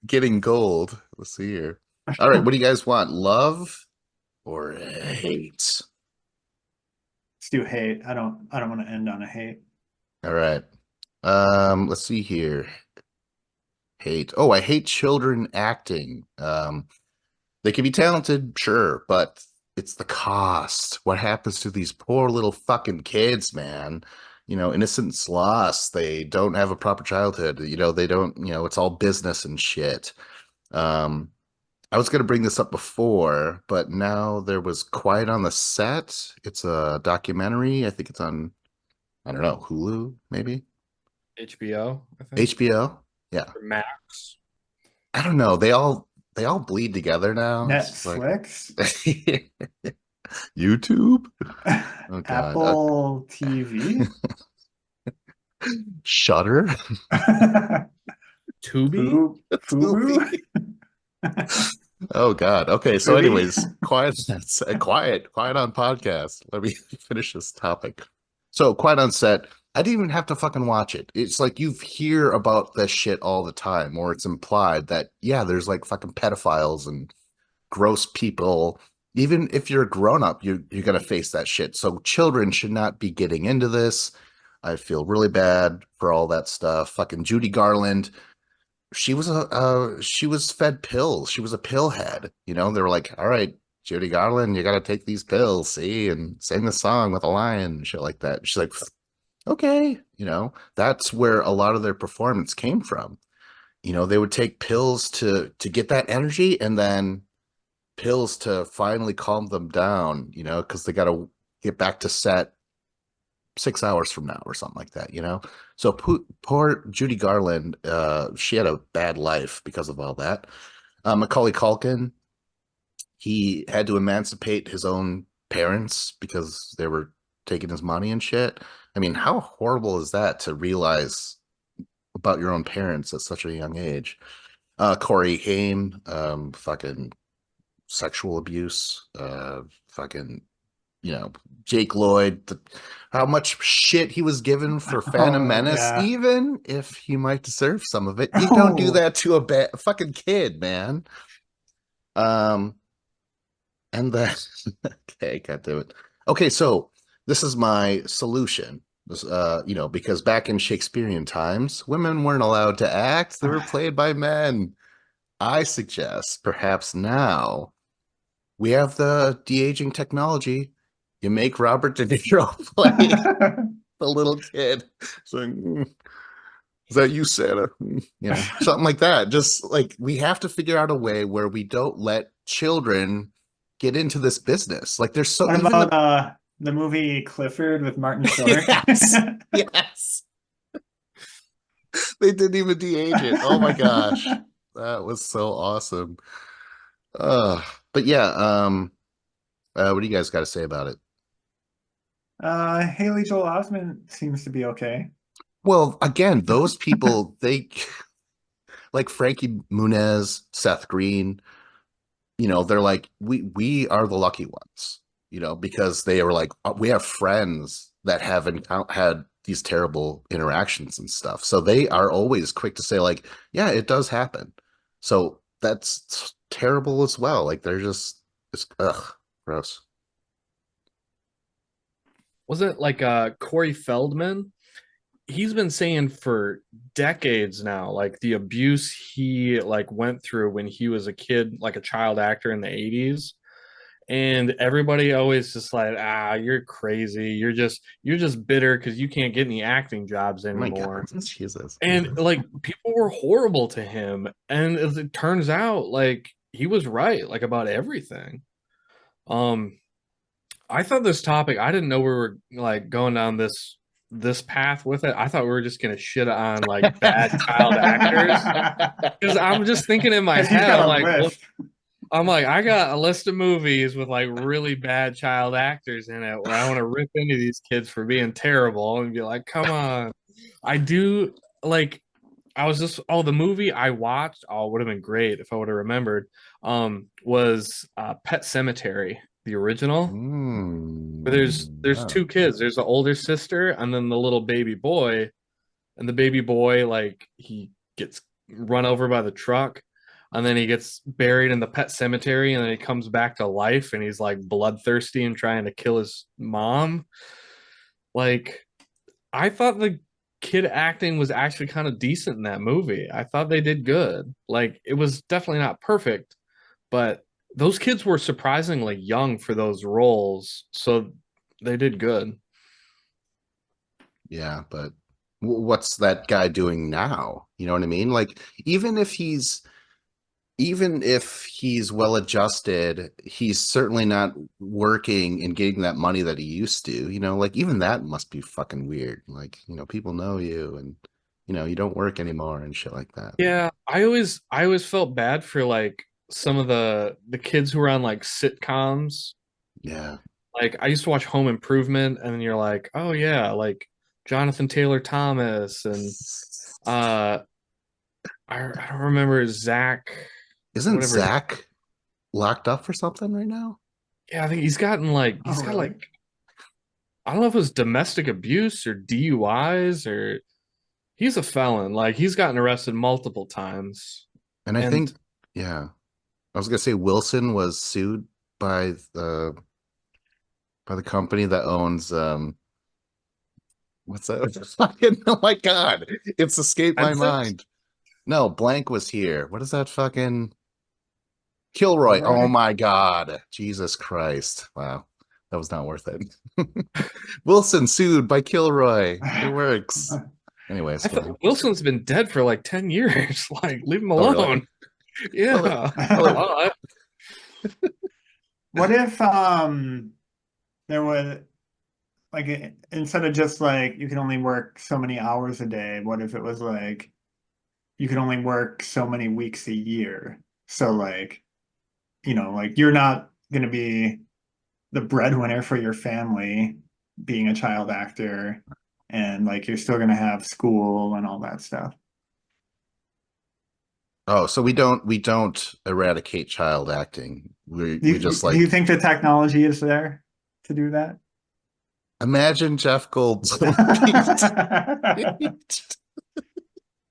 getting gold. Let's see here. All right, what do you guys want? Love or hate? Let's do hate. I don't want to end on a hate. All right. Let's see here. Hate. Oh, I hate children acting. They can be talented, sure, but it's the cost. What happens to these poor little fucking kids, man? Innocence lost. They don't have a proper childhood. They don't, it's all business and shit. I was going to bring this up before, but now there was Quiet on the Set. It's a documentary. I think it's on, I don't know, Hulu, maybe? HBO, I think. HBO? Yeah. Or Max. I don't know. They all bleed together now. It's like- Netflix, YouTube, Oh, God. Apple TV, Shutter. Tubi. Fubu. Oh God. Okay. So, Maybe. anyways, quiet on podcast. Let me finish this topic. So, quiet on set. I didn't even have to fucking watch it. It's like you hear about this shit all the time, or it's implied that yeah, there's like fucking pedophiles and gross people. Even if you're a grown up, you're gonna face that shit. So, children should not be getting into this. I feel really bad for all that stuff. Fucking Judy Garland. She was fed pills. She was a pill head. They were like, all right, Judy Garland, you got to take these pills, see, and sing the song with a lion and shit like that. She's like, okay, that's where a lot of their performance came from. They would take pills to get that energy and then pills to finally calm them down, because they got to get back to set 6 hours from now or something like that, So poor Judy Garland, she had a bad life because of all that. Macaulay Culkin, he had to emancipate his own parents because they were taking his money and shit. I mean, how horrible is that to realize about your own parents at such a young age? Corey Haim, fucking sexual abuse, fucking Jake Lloyd, how much shit he was given for Phantom Menace, yeah. even if he might deserve some of it. You don't do that to a fucking kid, man. And then, okay, God damn it. Okay, so this is my solution. This, because back in Shakespearean times, women weren't allowed to act; they were played by men. I suggest perhaps now we have the de-aging technology. You make Robert De Niro play the little kid. So, Is that you, Santa? Something like that. Just like we have to figure out a way where we don't let children get into this business. Like there's so What even about the movie Clifford with Martin Short? yes, yes. They didn't even de-age it. Oh my gosh. That was so awesome. Uh, but yeah, what do you guys got to say about it? Haley Joel Osment seems to be okay. Well, again, those people, they like Frankie Muniz, Seth Green, they're like, we are the lucky ones, because they were like, we have friends that haven't had these terrible interactions and stuff. So they are always quick to say, like, yeah, it does happen. So that's terrible as well. Like they're just, it's gross. Was it like Corey Feldman? He's been saying for decades now, like the abuse he like went through when he was a kid, like a child actor in the 80s. And everybody always just like, you're crazy. You're just bitter because you can't get any acting jobs Oh my God, anymore. Jesus. And like people were horrible to him. And as it turns out, like he was right, like about everything. Um, I thought this topic, I didn't know we were like going down this path with it. I thought we were just gonna shit on like bad child actors. Because I'm just thinking in my Because he's head, got I'm a like, look, list. I'm like, I got a list of movies with like really bad child actors in it where I want to rip into these kids for being terrible and be like, come on. I do like I was just the movie I watched, would have been great if I would have remembered. Was Pet Cemetery, the original. Where there's Oh. two kids. There's the older sister and then the little baby boy. And the baby boy, like, he gets run over by the truck, and then he gets buried in the pet cemetery, and then he comes back to life, and he's like bloodthirsty and trying to kill his mom. Like, I thought the kid acting was actually kind of decent in that movie. I thought they did good. Like, it was definitely not perfect, but those kids were surprisingly young for those roles, so they did good. Yeah, but what's that guy doing now? You know what I mean? Like even if he's well adjusted, he's certainly not working and getting that money that he used to. Like even that must be fucking weird. Like, people know you and you don't work anymore and shit like that. Yeah, I always felt bad for like some of the kids who were on like sitcoms. Yeah. Like I used to watch Home Improvement, and then you're like, oh yeah, like Jonathan Taylor Thomas and uh I don't remember Zach, Isn't whatever. Zach locked up for something right now? Yeah, I think he's gotten like Oh, he's got really? like I don't know if it was domestic abuse or DUIs or he's a felon. Like he's gotten arrested multiple times. And I And think, yeah, I was gonna say Wilson was sued by the company that owns what's that? Fucking, oh my God, it's escaped my Ensigns? mind. No, blank was here. What is that fucking Kilroy? Oh Kilroy? my God, Jesus Christ! Wow, that was not worth it. Wilson sued by Kilroy. It works. Anyways, I fine. thought Wilson's been dead for like 10 years. Like, leave him Oh really? alone. Well, Yeah. well, What if there was like instead of just like you can only work so many hours a day, what if it was like you can only work so many weeks a year? So like, like you're not gonna be the breadwinner for your family being a child actor, and like you're still gonna have school and all that stuff. oh, so we don't eradicate child acting. We just Do you like think the technology is there to do that? imagine Jeff Goldblum.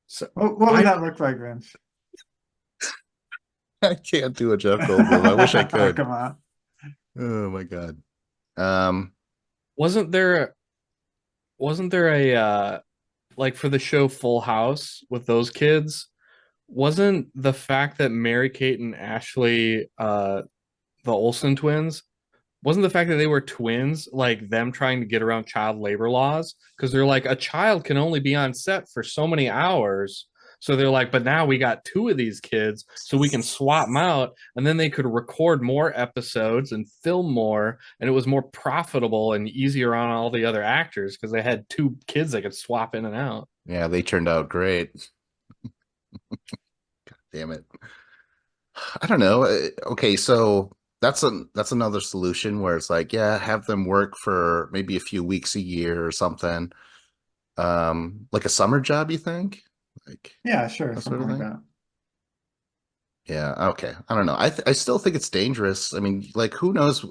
So What would I that look like, Vince? I can't do a Jeff Goldblum. I wish I Oh, could. come on. Oh my God. Um, wasn't there wasn't there a like for the show Full House with those kids, wasn't the fact that Mary Kate and Ashley the Olsen twins, wasn't the fact that they were twins like them trying to get around child labor laws? Because they're like, a child can only be on set for so many hours. So they're like, but now we got two of these kids, so we can swap them out, and then they could record more episodes and film more, and it was more profitable and easier on all the other actors because they had two kids they could swap in and out. Yeah, they turned out great. Damn it. I don't know. Okay, so that's another solution where it's like, yeah, have them work for maybe a few weeks a year or something. Like a summer job, you think? Like Yeah, sure, that sort of something like thing? that. Yeah, okay. I don't know. I still think it's dangerous. I mean, like who knows?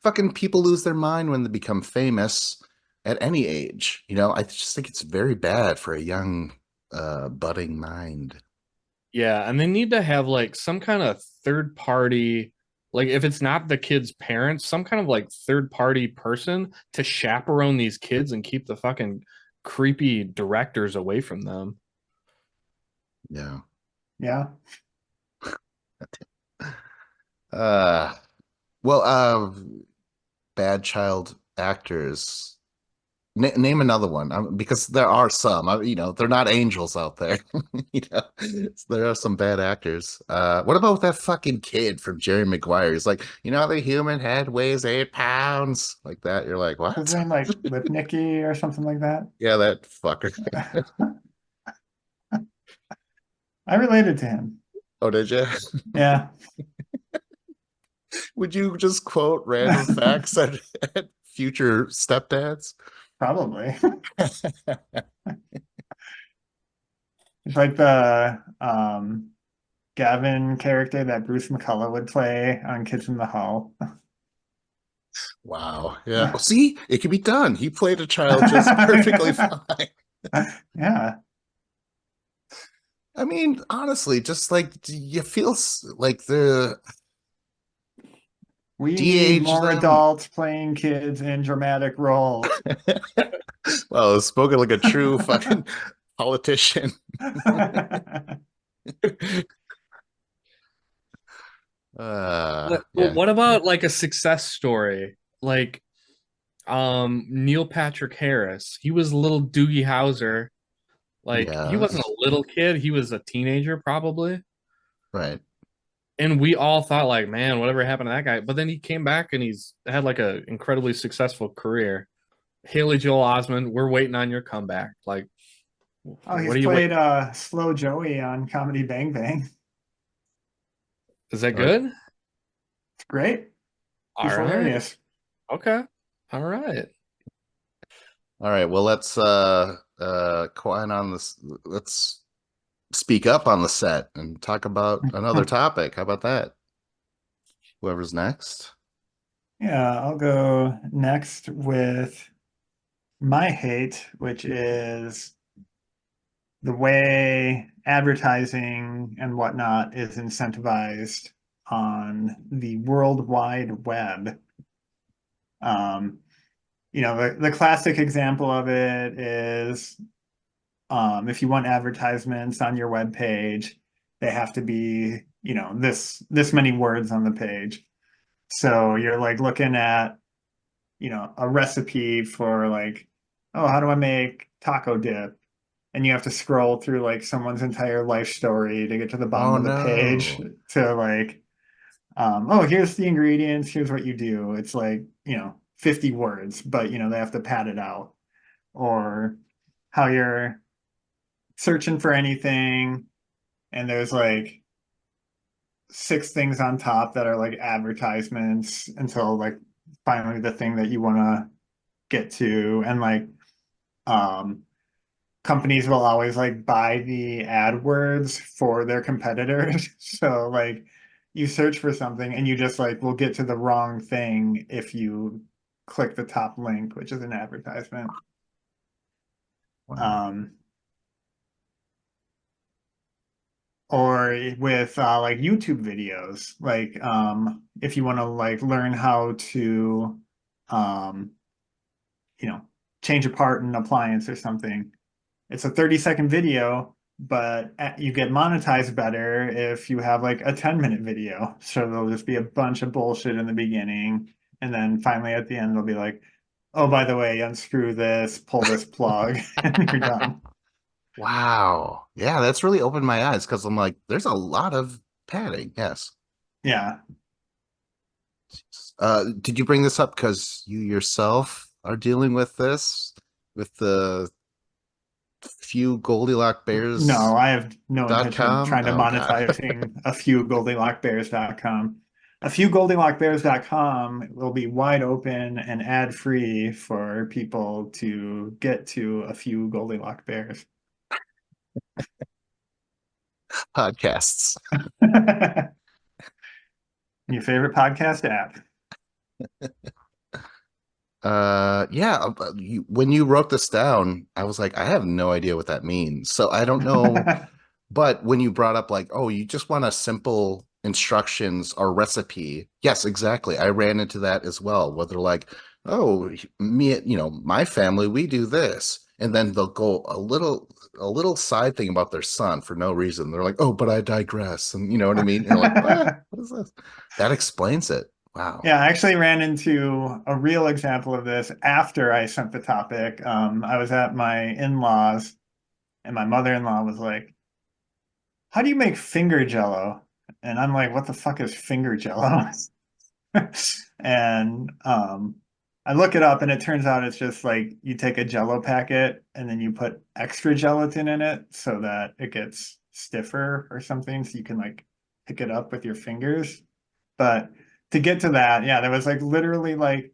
Fucking people lose their mind when they become famous at any age. You know, I just think it's very bad for a young budding mind. Yeah, and they need to have like some kind of third party, like if it's not the kid's parents, some kind of like third party person to chaperone these kids and keep the fucking creepy directors away from them. Yeah. Yeah. Uh well, bad child actors. Name another one, because there are some. You know, they're not angels out there. You know, there are some bad actors. What about that fucking kid from Jerry Maguire? He's like, you know, the human head weighs 8 pounds, like that. You're like, What's his what? name, like Lipnicki or something like that? Yeah, that fucker. I related to him. Oh, did you? Yeah. Would you just quote random facts at future stepdads? Probably. It's like the Gavin character that Bruce McCullough would play on Kids in the Hall. Wow. Yeah. Well, see, it can be done. He played a child just perfectly fine. Yeah. I mean, honestly, just like you feel like the We need de-age more them. adults playing kids in dramatic roles. Well, spoken like a true fucking politician. But Yeah. what about like a success story? Like Neil Patrick Harris. He was little Doogie Howser. Like he wasn't Yes. a little kid, he was a teenager probably. Right. And we all thought like, man, whatever happened to that guy? But then he came back and he's had like a incredibly successful career. Haley Joel Osment, we're waiting on your comeback. Like, Oh, he's what are you played waiting? Slow Joey on Comedy Bang Bang. Is that Right. good? It's great. All He's right. hilarious. Okay. All right. All right. Well, let's quiet on this. Let's speak up on the set and talk about another topic. How about that? Whoever's next. Yeah, I'll go next with my hate, which is the way advertising and whatnot is incentivized on the World Wide Web. Um, the classic example of it is if you want advertisements on your web page, they have to be, this many words on the page. So you're like looking at, a recipe for like, oh, how do I make taco dip? And you have to scroll through like someone's entire life story to get to the bottom Oh of the page no. to like, oh, here's the ingredients, here's what you do. It's like, 50 words, but they have to pad it out. Or how you're searching for anything and there's like six things on top that are like advertisements until like finally the thing that you want to get to. And like um companies will always like buy the AdWords for their competitors. So like you search for something and you just like will get to the wrong thing if you click the top link, which is an advertisement. Wow. Um or with like YouTube videos, like if you want to like learn how to um you know change apart an appliance or something, it's a 30-second video, but you get monetized better if you have like a 10-minute video. So there'll just be a bunch of bullshit in the beginning And then finally at the end, they'll be like, oh, by the way, unscrew this, pull this plug, and you're done. Wow. Yeah, that's really opened my eyes because I'm like, there's a lot of padding. Yes. Yeah. Did you bring this up because you yourself are dealing with this, with the few Goldilock No, Bears I have no intention of .com? trying to Oh God. monetizing a few GoldilockBears.com. A few GoldilockBears.com will be wide open and ad free for people to get to a few Goldilock Bears. Podcasts. Your favorite podcast app. Yeah, when you wrote this down, I was like, I have no idea what that means. So I don't know. But when you brought up like, oh, you just want a simple instructions or recipe. Yes, exactly. I ran into that as well, where they're like, oh, me, my family, we do this. And then they'll go a little side thing about their son for no reason. They're like, oh, but I digress. And you know what I mean? And you're like, what is this? That explains it. Wow. Yeah, I actually ran into a real example of this after I sent the topic. I was at my in-laws, and my mother-in-law was like, how do you make finger jello? And I'm like, what the fuck is finger jello? And I look it up and it turns out it's just like you take a jello packet and then you put extra gelatin in it so that it gets stiffer or something so you can like pick it up with your fingers. But to get to that, yeah, there was like literally like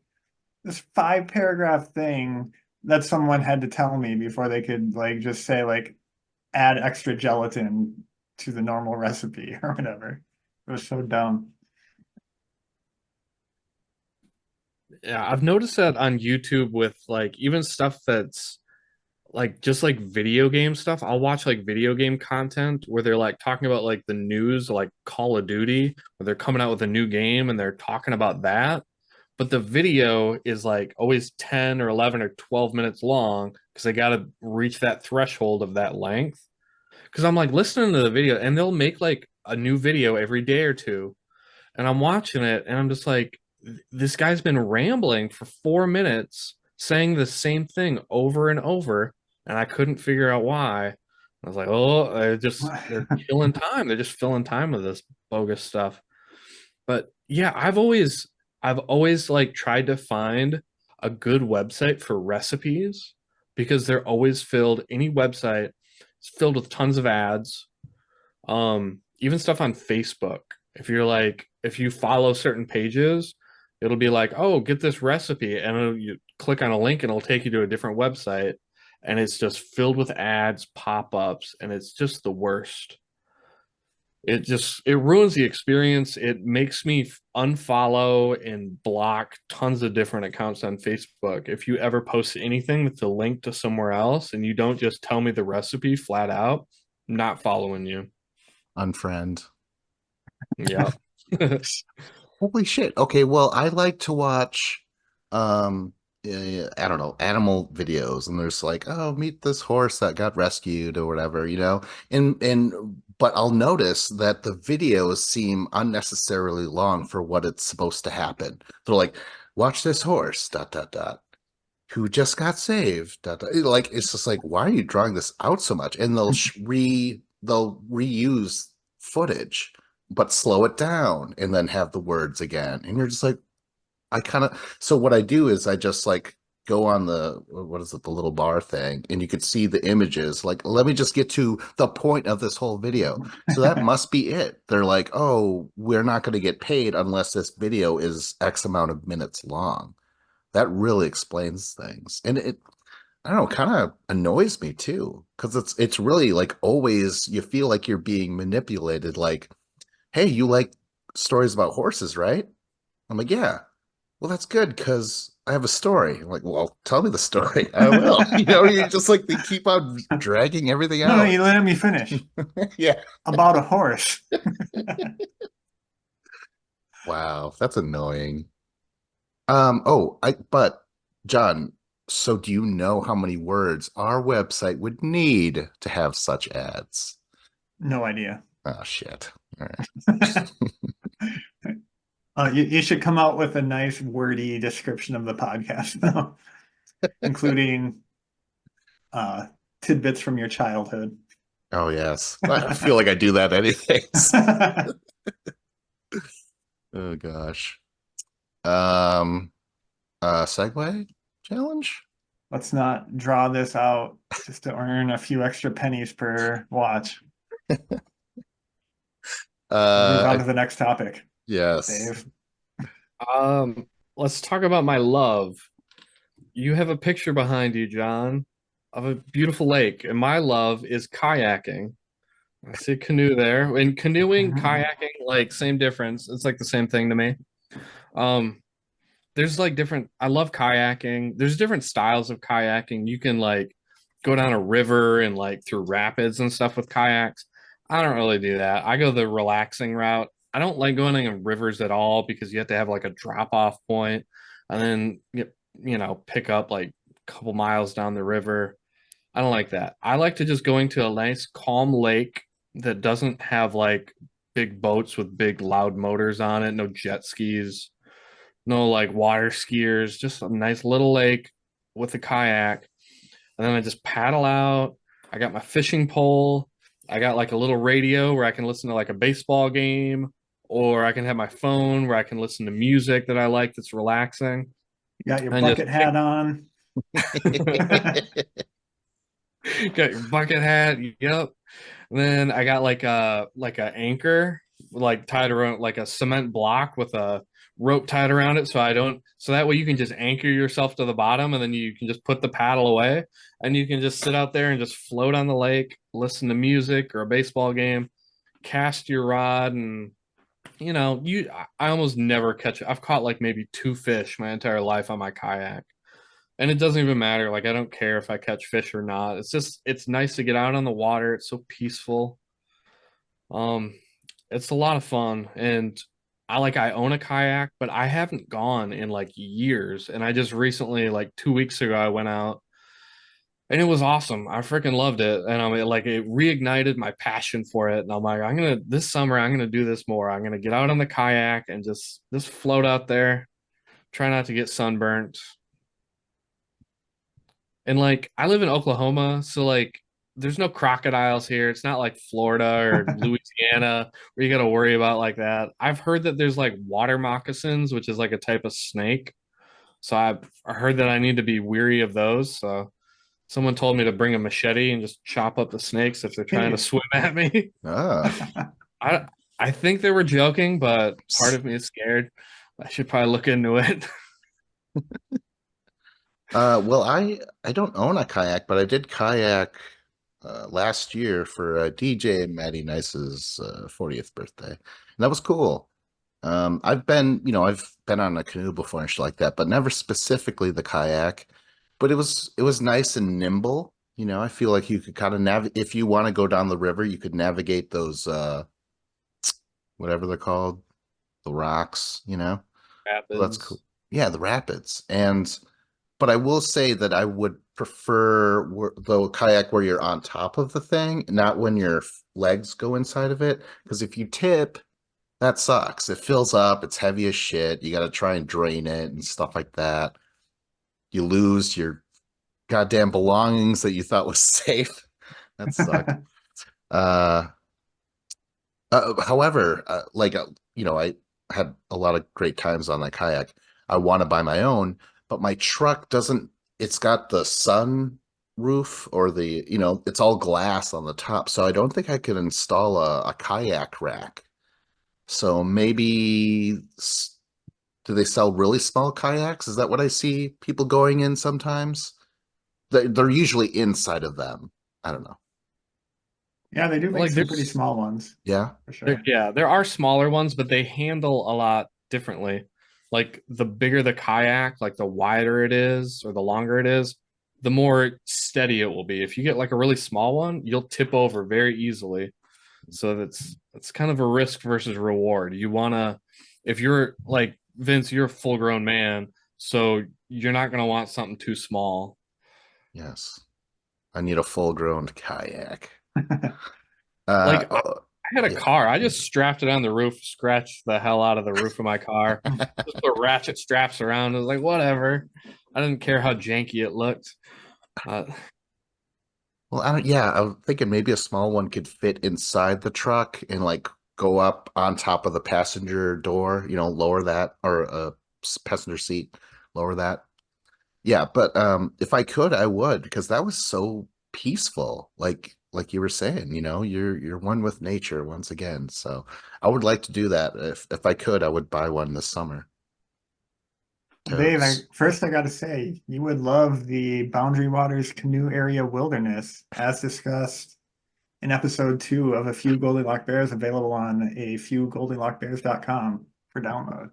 this 5 paragraph thing that someone had to tell me before they could like just say like add extra gelatin to the normal recipe or whatever. It was so dumb. Yeah, I've noticed that on YouTube with like even stuff that's like just like video game stuff. I'll watch like video game content where they're like talking about like the news, like Call of Duty, where they're coming out with a new game and they're talking about that. But the video is like always 10 or 11 or 12 minutes long because they got to reach that threshold of that length. Because I'm like listening to the video and they'll make like a new video every day or two. And I'm watching it and I'm just like, this guy's been rambling for 4 minutes saying the same thing over and over. And I couldn't figure out why. I was like, oh, they're killing time. They're just filling time with this bogus stuff. But yeah, I've always like tried to find a good website for recipes because they're always filled. Any website is filled with tons of ads. Even stuff on Facebook. If you follow certain pages, it'll be like, oh, get this recipe, and you click on a link and it'll take you to a different website, and it's just filled with ads, pop-ups, and it's just the worst. It ruins the experience. It makes me unfollow and block tons of different accounts on Facebook. If you ever post anything that's a link to somewhere else and you don't just tell me the recipe flat out, I'm not following you. Unfriend. Yeah. Holy shit. Okay, well, I like to watch I don't know, animal videos, and there's like, oh, meet this horse that got rescued or whatever, And but I'll notice that the videos seem unnecessarily long for what it's supposed to happen. They're like, watch this horse, dot dot dot, who just got saved, dot dot. Like it's just like, why are you drawing this out so much? And they'll reuse footage but slow it down and then have the words again. And you're just like, so what I do is I just like go on what is it, the little bar thing, and you could see the images. Like, let me just get to the point of this whole video. So that must be it. They're like, oh, we're not going to get paid unless this video is X amount of minutes long. That really explains things. And I don't know, kind of annoys me too, because it's really like always you feel like you're being manipulated. Like, hey, you like stories about horses, right? I'm like, yeah. Well, that's good because I have a story. I'm like, well, tell me the story. I will. You just like they keep on dragging everything No, out. you let me finish. Yeah. About a horse. Wow, that's annoying. But John, so do you know how many words our website would need to have such ads? No idea. Oh shit. All right. You should come out with a nice wordy description of the podcast, though, including uh, tidbits from your childhood. Oh yes, I feel like I do that anyways. Oh gosh. Um, Segway challenge. Let's not draw this out just to earn a few extra pennies per watch. Move on to the next topic, Yes. Dave. Let's talk about my love. You have a picture behind you, John, of a beautiful lake, and my love is kayaking. I see a canoe there. And canoeing, Mhm. kayaking, like same difference. It's like the same thing to me. Um, there's like different, I love kayaking. There's different styles of kayaking. You can like go down a river and like through rapids and stuff with kayaks. I don't really do that. I go the relaxing route. I don't like going in rivers at all because you have to have like a drop off point and then pick up like a couple miles down the river. I don't like that. I like to just going to a nice calm lake that doesn't have like big boats with big loud motors on it, no jet skis, no like water skiers, just a nice little lake with a kayak. And then I just paddle out. I got my fishing pole. I got like a little radio where I can listen to like a baseball game, or I can have my phone where I can listen to music that I like that's relaxing. You got your And just bucket hat on. got your bucket hat. Yep. And then I got like a anchor like tied around like a cement block with a rope tied around it so that way you can just anchor yourself to the bottom and then you can just put the paddle away and you can just sit out there and just float on the lake, listen to music or a baseball game, cast your rod and I almost never catch I've caught like maybe two fish my entire life on my kayak. And it doesn't even matter. Like I don't care if I catch fish or not. It's nice to get out on the water. It's so peaceful. Um, it's a lot of fun. And I own a kayak, but I haven't gone in like years. And I just recently, like 2 weeks ago, I went out and it was awesome. I freaking loved it. And I mean like it reignited my passion for it. And I'm like, this summer I'm gonna do this more. I'm gonna get out on the kayak and just float out there, try not to get sunburnt. And like I live in Oklahoma, so like there's no crocodiles here. It's not like Florida or Louisiana where you got to worry about like that. I've heard that there's like water moccasins, which is like a type of snake. So I heard that I need to be weary of those. So someone told me to bring a machete and just chop up the snakes if they're trying to swim at me. Ah. I I think they were joking, but part of me is scared. I should probably look into it. Well, I don't own a kayak, but I did kayak last year for DJ Maddie Nice's 40th birthday, and that was cool. I've been on a canoe before and shit like that, but never specifically the kayak. But it was nice and nimble. I feel like you could kind of navigate if you want to go down the river, you could navigate those whatever they're called, the rocks. Well, that's cool. Rapids. Yeah, the rapids. But I will say that I would prefer the kayak where you're on top of the thing, not when your legs go inside of it. Because if you tip, that sucks. It fills up, it's heavy as shit. You got to try and drain it and stuff like that. You lose your goddamn belongings that you thought was safe. That sucked. Uh, however, I had a lot of great times on that kayak. I want to buy my own, but my truck doesn't. It's got the sun roof or it's all glass on the top, so I don't think I could install a kayak rack. So maybe do they sell really small kayaks? Is that what I see people going in sometimes? They're usually inside of them. I don't know. Yeah, they do make Like some pretty there's small ones Yeah. for sure. Yeah, there are smaller ones, but they handle a lot differently. Like the bigger the kayak, like the wider it is or the longer it is, the more steady it will be. If you get like a really small one, you'll tip over very easily. So that's kind of a risk versus reward. You wanna, if you're like Vince, you're a full grown man, so you're not gonna want something too small. Yes. I need a full grown kayak. Like Oh, I had a Yeah. car. I just strapped it on the roof, scratched the hell out of the roof of my car. Just put ratchet straps around. I was like, whatever. I didn't care how janky it looked. Uh, Well, I don't, yeah, I'm thinking maybe a small one could fit inside the truck and like go up on top of the passenger door, lower that or passenger seat, lower that. Yeah, but if I could, I would because that was so peaceful. Like you were saying, you're one with nature once again. So I would like to do that. If I could, I would buy one this summer. Dave, Totes. first I got to say, you would love the Boundary Waters Canoe Area Wilderness, as discussed in episode 2 of A Few Goldilock Bears, available on afewgoldilockbears.com for download.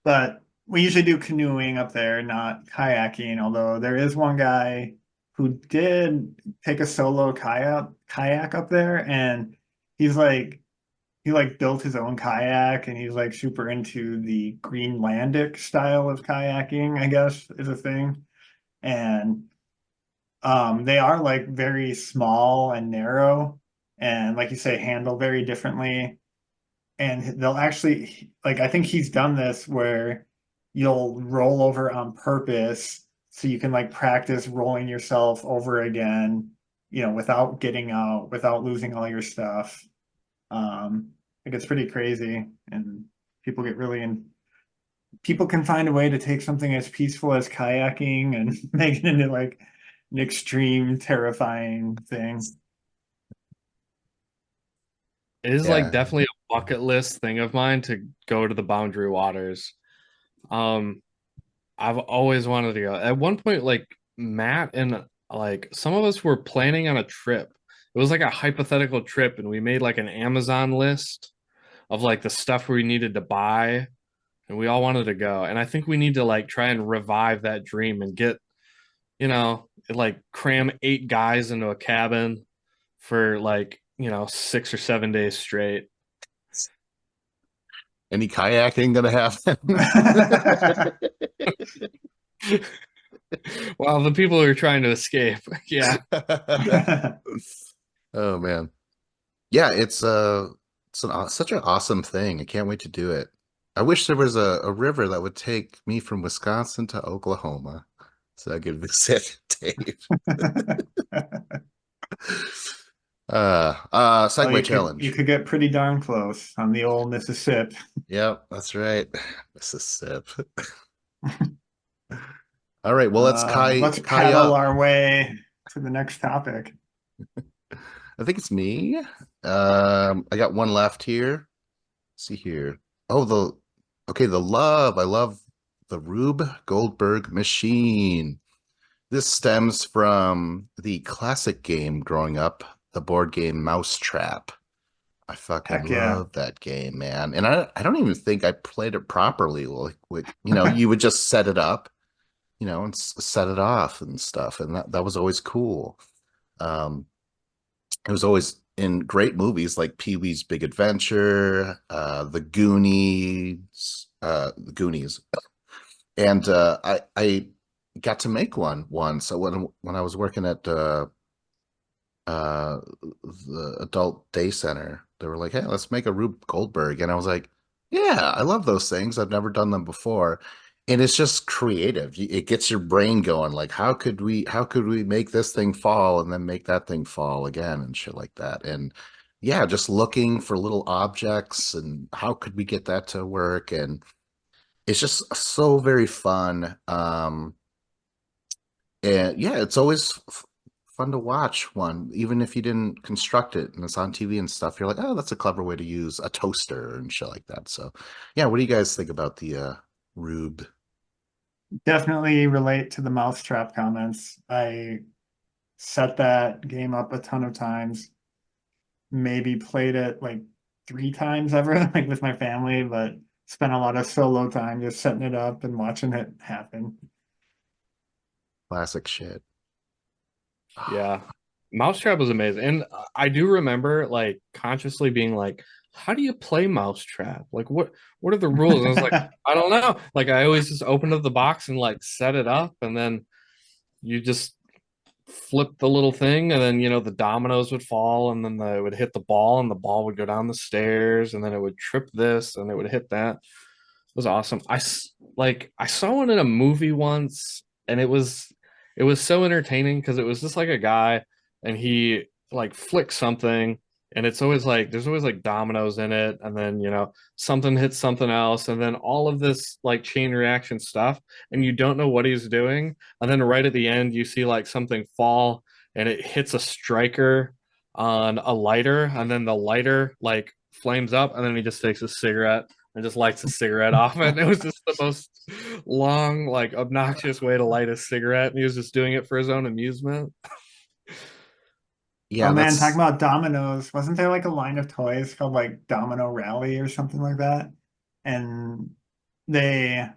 But we usually do canoeing up there, not kayaking, although there is one guy who did take a solo kayak up there, and he's like he like built his own kayak, and he's like super into the Greenlandic style of kayaking, I guess is a thing. And they are like very small and narrow, and like you say, handle very differently. And they'll actually, like, I think he's done this where you'll roll over on purpose so you can like practice rolling yourself over again, without getting out, without losing all your stuff. Like it's pretty crazy, and people get really in. People can find a way to take something as peaceful as kayaking and make it into like an extreme, terrifying thing. it is like Yeah. definitely a bucket list thing of mine to go to the Boundary Waters. Um, I've always wanted to go. At one point, like Matt and like some of us were planning on a trip. It was like a hypothetical trip, and we made like an Amazon list of like the stuff we needed to buy, and we all wanted to go. And I think we need to like try and revive that dream and get, like cram 8 guys into a cabin for like, 6 or 7 days straight. Any kayaking gonna happen? Well, the people who are trying to escape. Yeah. Oh man. Yeah, it's such an awesome thing. I can't wait to do it. I wish there was a river that would take me from Wisconsin to Oklahoma so I could visit Dave. Well, Segway you challenge. could get pretty darn close on the old Mississippi. Yep, that's right. Mississippi. All right, well let's Let's kai paddle up. our way to the next topic. I think it's me. I got one left here. Let's see here. Oh, the love. I love the Rube Goldberg machine. This stems from the classic game growing up, the board game Mousetrap. I fucking Heck yeah. love that game, man. And I don't even think I played it properly. Like, you would just set it up, and set it off and stuff, and that was always cool. Um, it was always in great movies like Pee-wee's Big Adventure, The Goonies, and I got to make one once. So when I was working at the adult day center, they were like, "Hey, let's make a Rube Goldberg," and I was like, "Yeah, I love those things. I've never done them before." And it's just creative. It gets your brain going. Like, how could we make this thing fall and then make that thing fall again and shit like that. And yeah, just looking for little objects and how could we get that to work. And it's just so very fun. And yeah, it's always fun to watch one, even if you didn't construct it and it's on TV and stuff. You're like, oh, that's a clever way to use a toaster and shit like that. So yeah, what do you guys think about the Rube? Definitely relate to the mousetrap comments. I set that game up a ton of times, maybe played it like 3 times ever, like with my family, but spent a lot of solo time just setting it up and watching it happen. Classic shit. Yeah. Mousetrap was amazing. And I do remember like consciously being like, how do you play Mousetrap? Like what are the rules? And I was like, I don't know. Like I always just opened up the box and like set it up, and then you just flip the little thing, and then the dominoes would fall, and then it would hit the ball, and the ball would go down the stairs, and then it would trip this, and it would hit that. It was awesome. I saw one in a movie once, and it was so entertaining because it was just like a guy, and he like flicks something, and it's always like there's always like dominoes in it, and then something hits something else, and then all of this like chain reaction stuff, and you don't know what he's doing, and then right at the end you see like something fall, and it hits a striker on a lighter, and then the lighter like flames up, and then he just takes a cigarette and just lights a cigarette off it. And it was just the most long, like obnoxious way to light a cigarette. And he was just doing it for his own amusement. Oh Yeah, man, talking that's about dominoes, wasn't there like a line of toys called like Domino Rally or something like that? And they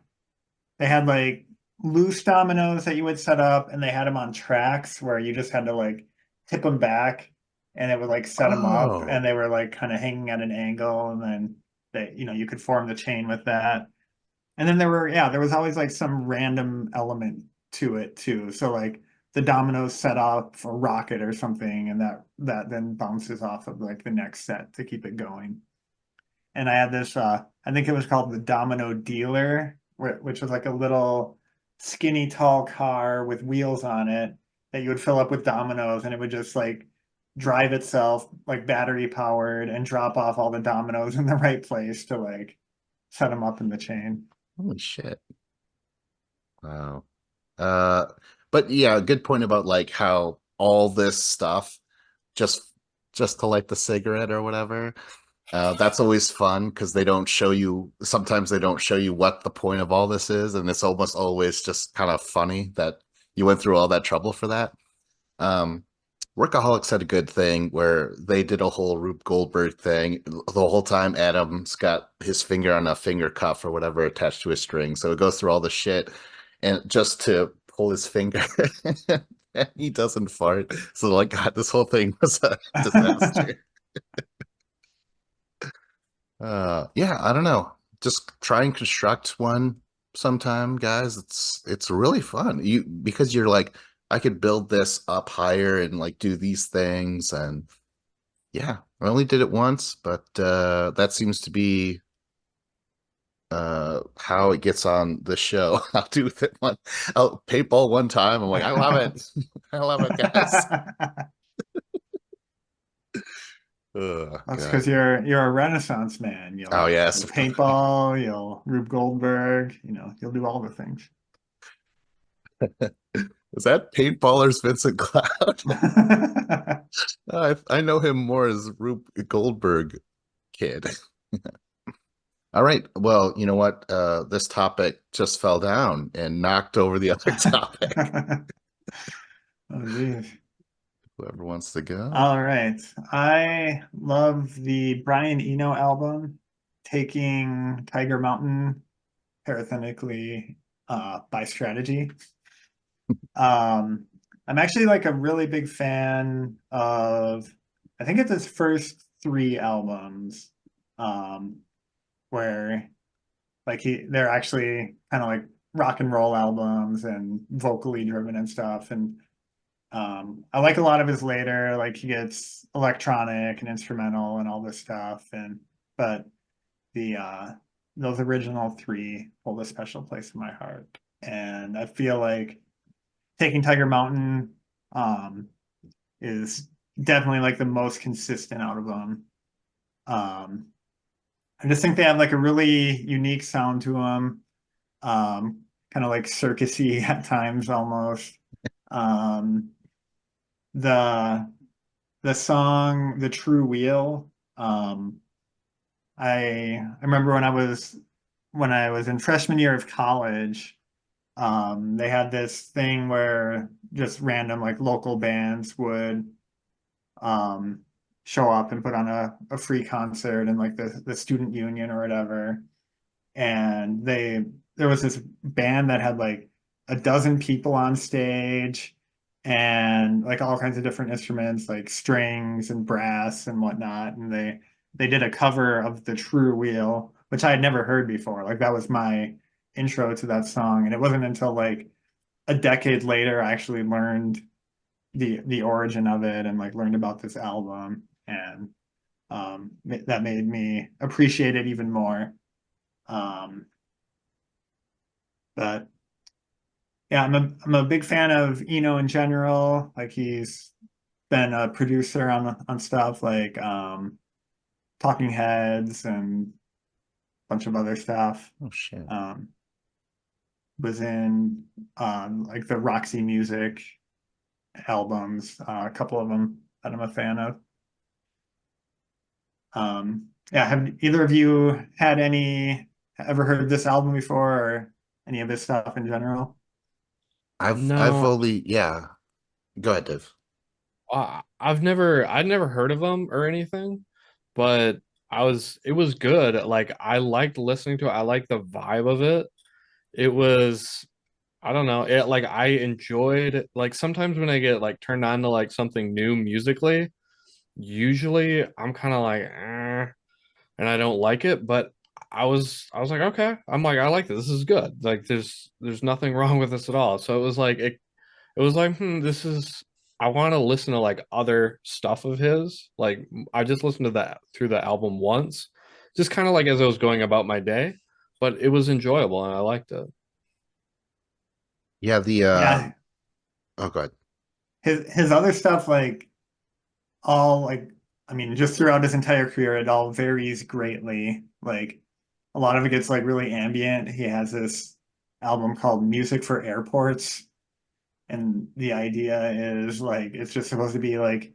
they had like loose dominoes that you would set up, and they had them on tracks where you just had to like tip them back, and it would like set them up, and oh they were like kind of hanging at an angle, and then you could form the chain with that. And then there was always like some random element to it too. So like the dominoes set off a rocket or something, and that then bounces off of like the next set to keep it going. And I had this, I think it was called the Domino Dealer, which was like a little skinny tall car with wheels on it that you would fill up with dominoes, and it would just like drive itself like battery powered and drop off all the dominoes in the right place to like set them up in the chain. holy shit. Wow. Uh, but yeah, good point about like how all this stuff just just to light the cigarette or whatever. That's always fun because they don't show you, sometimes they don't show you what the point of all this is, and it's almost always just kind of funny that you went through all that trouble for that. Um, Workaholics had a good thing where they did a whole Rube Goldberg thing. The whole time Adam's got his finger on a finger cuff or whatever attached to a string. So it goes through all the shit and just to pull his finger and he doesn't fart. So like God, this whole thing was a disaster. Yeah, I don't know. Just try and construct one sometime, guys. It's really fun. Because you're like, I could build this up higher and like do these things, and yeah, I only did it once, but that seems to be how it gets on the show. I'll paintball one time. I'm like, I love it. I love it, guys. Oh That's God. because you're a Renaissance man. Oh You'll yes. paintball, you'll Rube Goldberg, you'll do all the things. Is that Paintballer's Vincent Cloud? I know him more as Rube Goldberg kid. All right. Well, you know what? This topic just fell down and knocked over the other topic. Oh, geez. Whoever wants to go. All right. I love the Brian Eno album, Taking Tiger Mountain, parenthetically, by Strategy. I'm actually like a really big fan of, I think it's his first three albums, where like they're actually kind of like rock and roll albums and vocally driven and stuff. And I like a lot of his later, like he gets electronic and instrumental and all this stuff. But the those original three hold a special place in my heart. And I feel like Taking Tiger Mountain is definitely like the most consistent out of them. Um, I just think they have like a really unique sound to them, kind of like circusy at times almost. Um, the the song "The True Wheel." I remember when I was in freshman year of college. They had this thing where just random like local bands would um, show up and put on a free concert in like the student union or whatever. And there was this band that had like a dozen people on stage and like all kinds of different instruments like strings and brass and whatnot. And they did a cover of The True Wheel, which I had never heard before. Like that was my intro to that song. And it wasn't until like a decade later I actually learned the origin of it and like learned about this album, and that made me appreciate it even more. Um, but yeah, I'm a big fan of Eno in general. Like he's been a producer on stuff like Talking Heads and a bunch of other stuff. Oh shit. Was in like the Roxy Music albums, a couple of them that I'm a fan of. Yeah, have either of you had ever heard this album before or any of his stuff in general? I've No, only yeah. Go ahead, Dave. I'd never heard of them or anything, but it was good. Like I liked listening to it. I liked the vibe of it. It was, I don't know, it like I enjoyed like sometimes when I get like turned on to like something new musically, usually I'm kind of like, and I don't like it, but I was like, okay, I'm like, I like this. This is good. Like there's nothing wrong with this at all. So it was like, this is, I want to listen to like other stuff of his. Like I just listened to that through the album once, just kind of like as I was going about my day, but it was enjoyable and I liked it. Yeah, the Yeah, oh god. his other stuff like all like I mean just throughout his entire career it all varies greatly. Like a lot of it gets like really ambient. He has this album called Music for Airports, and the idea is like it's just supposed to be like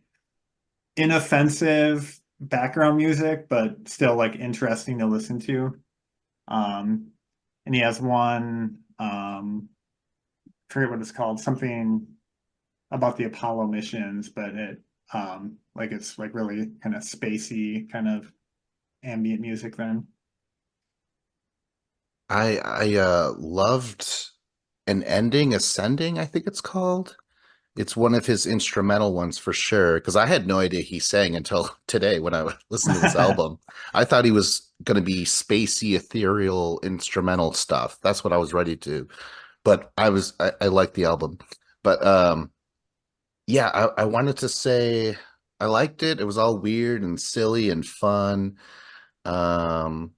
inoffensive background music, but still like interesting to listen to. Um, and he has one, I forget what it's called, something about the Apollo missions, but like it's like really kind of spacey, kind of ambient music then. I loved an ending ascending, I think it's called. It's one of his instrumental ones for sure. Because I had no idea he sang until today when I listened to this album. I thought he was going to be spacey, ethereal, instrumental stuff. That's what I was ready to. But I liked the album. But yeah, I wanted to say I liked it. It was all weird and silly and fun. Um,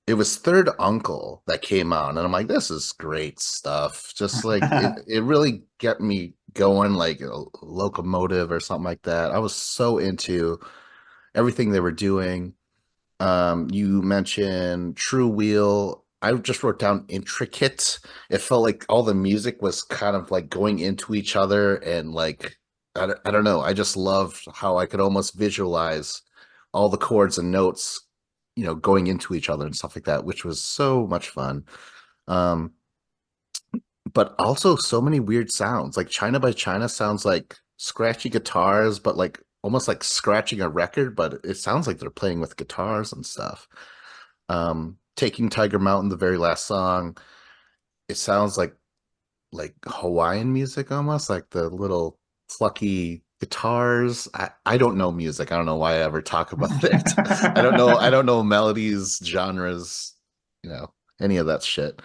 it was Third Uncle that came out, and I'm like, this is great stuff. Just like it really get me going like a locomotive or something like that. I was so into everything they were doing. You mentioned True Wheel. I just wrote down intricate. It felt like all the music was kind of like going into each other and like I don't know. I just loved how I could almost visualize all the chords and notes, going into each other and stuff like that, which was so much fun. Um, but also so many weird sounds. Like China by China sounds like scratchy guitars, but like almost like scratching a record, but it sounds like they're playing with guitars and stuff. Taking Tiger Mountain, the very last song, it sounds like Hawaiian music almost, like the little plucky guitars. I don't know music. I don't know why I ever talk about it. I don't know melodies, genres, you know, any of that shit.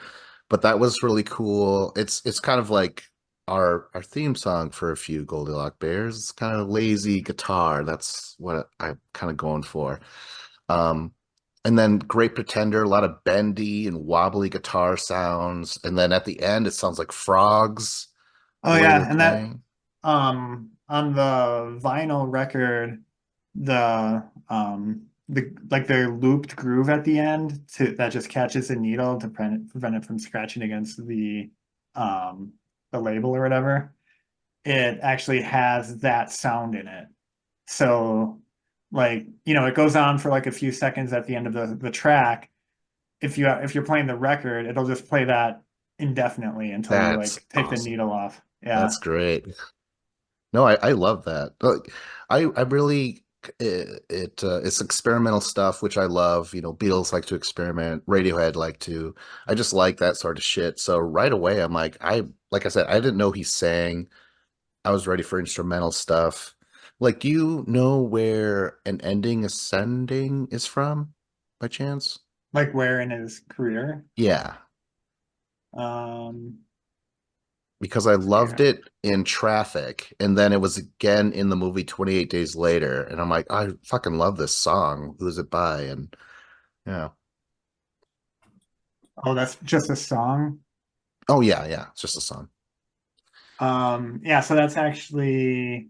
But that was really cool. It's kind of like our theme song for a few Goldilock Bears. It's kind of lazy guitar. That's what I'm kind of going for. Um, and then Great Pretender, a lot of bendy and wobbly guitar sounds. And then at the end, it sounds like frogs, Oh the way they're yeah, and that playing. on the vinyl record, the like the looped groove at the end that just catches the needle to prevent it from scratching against the label or whatever. It actually has that sound in it. So like, it goes on for like a few seconds at the end of the track. If you're playing the record, it'll just play that indefinitely until you That's like take the awesome. needle off. Yeah. That's great. No, I love that. Like, I really it's experimental stuff, which I love. Beatles like to experiment, Radiohead like to. I just like that sort of shit. So right away, I'm like I said, I didn't know he sang. I was ready for instrumental stuff. Like, do you know where an ending ascending is from, by chance? Like where in his career? Yeah. Um, because I loved Yeah. it in Traffic, and then it was again in the movie 28 Days Later, and I'm like, I fucking love this song. Who's it by? And yeah. Oh, that's just a song. Oh yeah, yeah. It's just a song. Yeah, so that's actually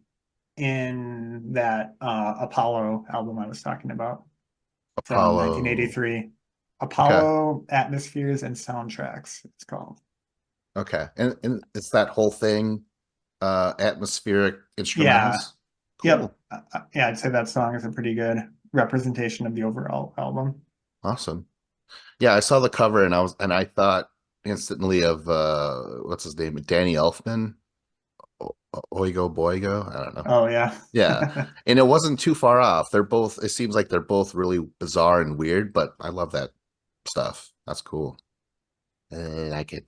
in that Apollo album I was talking about from Apollo. 1983. Okay. Apollo Atmospheres and Soundtracks, it's called. Okay. And it's that whole thing, atmospheric Yeah. instrumentals. Yep. Cool. Yeah, I'd say that song is a pretty good representation of the overall album. Awesome. Yeah, I saw the cover and I thought instantly of what's his name? Danny Elfman. Oigo Boigo. I don't know. Oh yeah. Yeah. And it wasn't too far off. It seems like they're both really bizarre and weird, but I love that stuff. That's cool. I like it.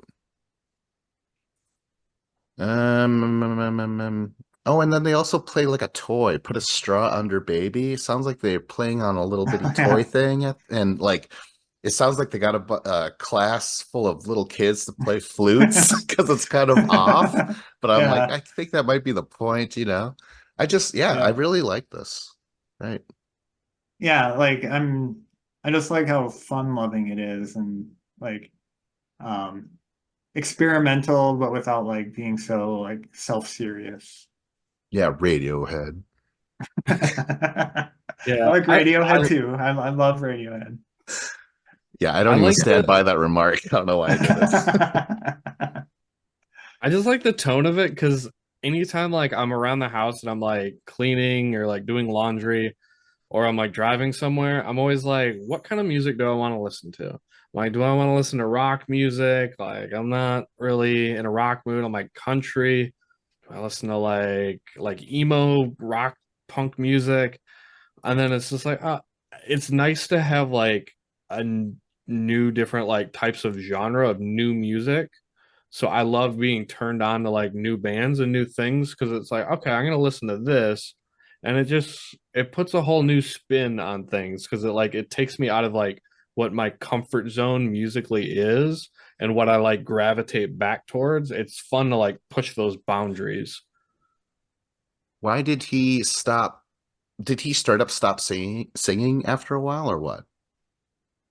Oh, and then they also play like a toy. Put a straw under baby. Sounds like they're playing on a little bitty toy Yeah. thing, and like it sounds like they got a class full of little kids to play flutes because it's kind of off. But I'm like, Yeah. I think that might be the point, you know. Yeah, I Yeah. really like this. Right. Yeah, like I just like how fun loving it is and like um experimental but without like being so like self-serious. Yeah, Radiohead. I Yeah, like I Radiohead I, too. I love Radiohead. Yeah, I I don't even like stand by the that remark. I don't know why I did it. I just like the tone of it because anytime like I'm around the house and I'm like cleaning or like doing laundry or I'm like driving somewhere, I'm always like, what kind of music do I want to listen to? Like, do I want to listen to rock music? Like, I'm not really in a rock mood. I'm like country. Do I listen to like emo rock punk music? And then it's just like, it's nice to have like new different like types of genre of new music. So I love being turned on to like new bands and new things because it's like, okay, I'm gonna listen to this, and it puts a whole new spin on things because it takes me out of like what my comfort zone musically is and what I like gravitate back towards. It's fun to like push those boundaries. Why did he stop? Did he straight up stop singing after a while or what?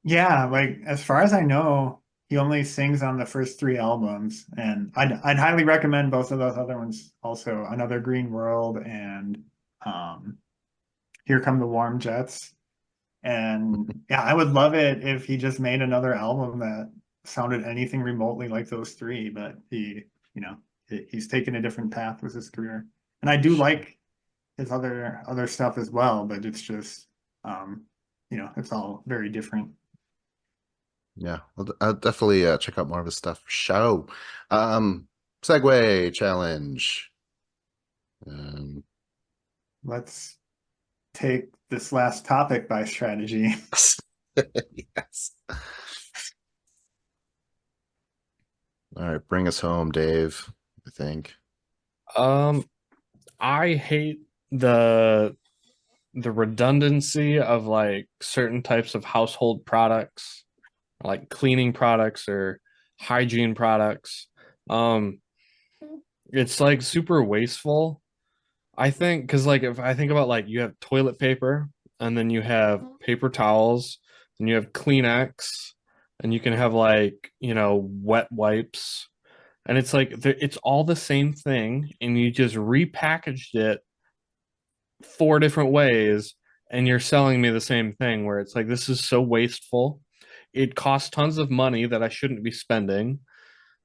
Yeah, like as far as I know, he only sings on the first three albums, and I'd highly recommend both of those other ones also, Another Green World and um Here Come the Warm Jets. And yeah, I would love it if he just made another album that sounded anything remotely like those three, but you know, he's taken a different path with his career. And I do like his other stuff as well, but it's just um, it's all very different. Yeah, I'll definitely check out more of his stuff. Show. Segue challenge. Um, Let's take this last topic by strategy. yes. All right, bring us home, Dave. I think. Um, I hate the redundancy of like certain types of household products, like cleaning products or hygiene products. Um, it's like super wasteful. I think because like if I think about like you have toilet paper and then you have paper towels and you have Kleenex and you can have like, wet wipes and it's like it's all the same thing and you just repackaged it four different ways and you're selling me the same thing where it's like this is so wasteful. It costs tons of money that I shouldn't be spending.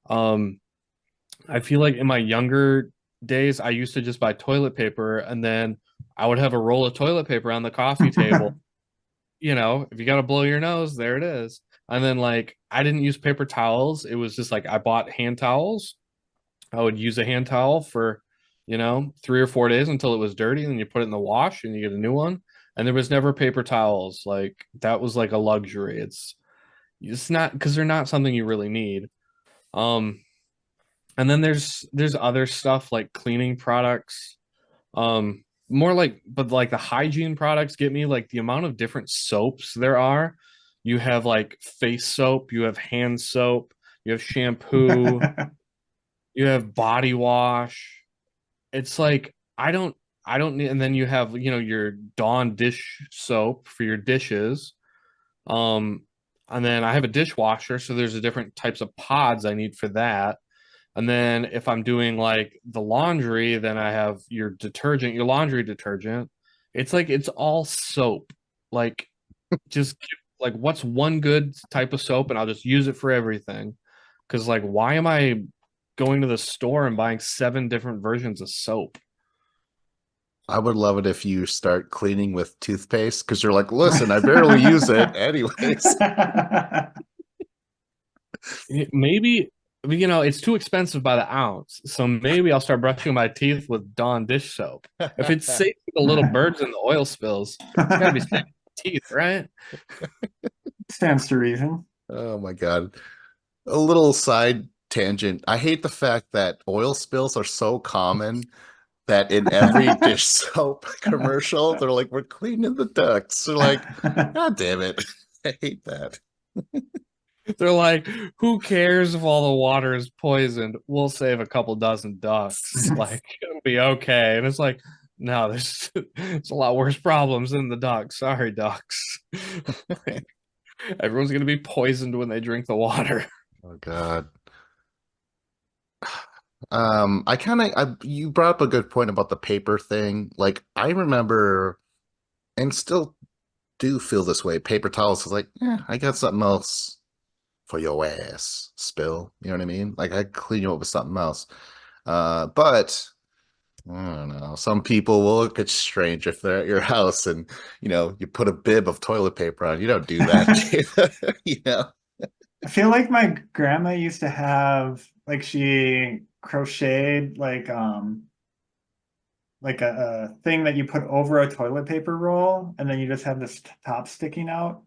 Um, I feel like in my younger days, I used to just buy toilet paper and then I would have a roll of toilet paper on the coffee table. If you got to blow your nose, there it is. And then, like, I didn't use paper towels. It was just like I bought hand towels. I would use a hand towel for, 3 or 4 days until it was dirty. And then you put it in the wash and you get a new one. And there was never paper towels. Like, that was like a luxury. It's not because they're not something you really need. Um, and then there's other stuff like cleaning products. More like but like the hygiene products get me like the amount of different soaps there are. You have like face soap, you have hand soap, you have shampoo, You have body wash. It's like I don't need, and then you have, your Dawn dish soap for your dishes. Um, and then I have a dishwasher, so there's a different types of pods I need for that. And then if I'm doing like the laundry, then I have your detergent, your laundry detergent. It's like it's all soap. Like just like what's one good type of soap and I'll just use it for everything. Because like why am I going to the store and buying seven different versions of soap? I would love it if you start cleaning with toothpaste because you're like, listen, I barely use it anyways. Maybe it's too expensive by the ounce. So maybe I'll start brushing my teeth with Dawn dish soap. If it's safe for the little birds and the oil spills, it's got to be safe for teeth, right? Stands to reason. Oh my God. A little side tangent. I hate the fact that oil spills are so common that in every dish soap commercial, they're like, we're cleaning the ducts. They're like, God damn it. I hate that. They're like, who cares if all the water is poisoned? We'll save a couple dozen ducks. Like, it'll be okay. And it's like, no, there's a lot worse problems than the ducks. Sorry, ducks. Everyone's gonna be poisoned when they drink the water. Oh God. You brought up a good point about the paper thing. Like, I remember and still do feel this way. Paper towels is like, yeah, I got something else for your ass spill. You know what I mean? Like I clean you up with something else. But I don't know. Some people will look at strange if they're at your house and you put a bib of toilet paper on. You don't do that. You know? I feel like my grandma used to have like she crocheted like a thing that you put over a toilet paper roll and then you just have this top sticking out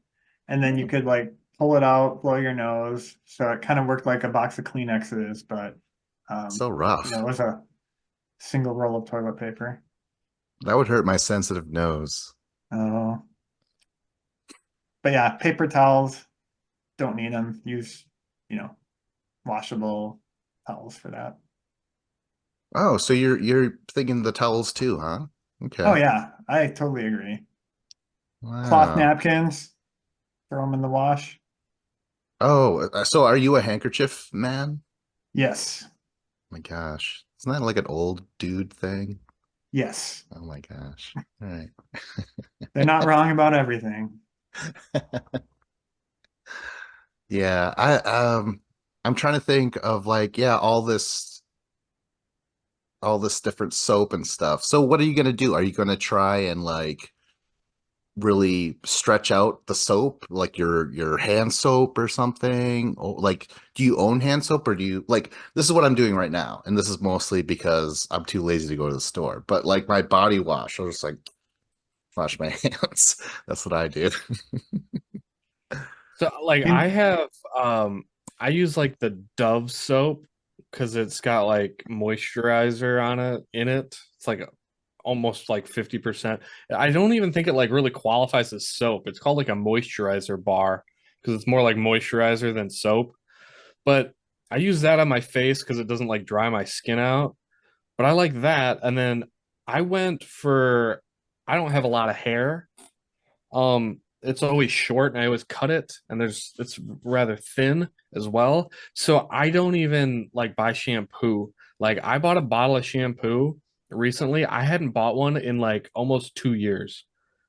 and then you could like pull it out, blow your nose. So it kind of worked like a box of Kleenexes, but So rough. it was a single roll of toilet paper. That would hurt my sensitive nose. Oh, but yeah, paper towels, don't need them. Use, you know, washable towels for that. Oh, so you're thinking the towels too, huh? Oh Okay. yeah, I totally agree. Cloth Wow. napkins, throw them in the wash. Oh, so are you a handkerchief man? Yes, My gosh. Isn't that like an old dude thing? yes. Oh my gosh. All right. They're not wrong about everything. Yeah, I'm trying to think of like, yeah, all this different soap and stuff. So what are you gonna do? Are you gonna try and like really stretch out the soap, like your hand soap or something? Or like, do you own hand soap or do you like this is what I'm doing right now, and this is mostly because I'm too lazy to go to the store. But like my body wash, I'll just like wash my hands. That's what I do. So like You- I use like the Dove soap because it's got like moisturizer on it in it. It's like almost like 50%. I don't even think it like really qualifies as soap. It's called like a moisturizer bar because it's more like moisturizer than soap. But I use that on my face because it doesn't like dry my skin out. But I like that. And then I went for I don't have a lot of hair. It's always short and I always cut it, and it's rather thin as well. So I don't even like buy shampoo. Like I bought a bottle of shampoo recently. I hadn't bought one in like almost 2 years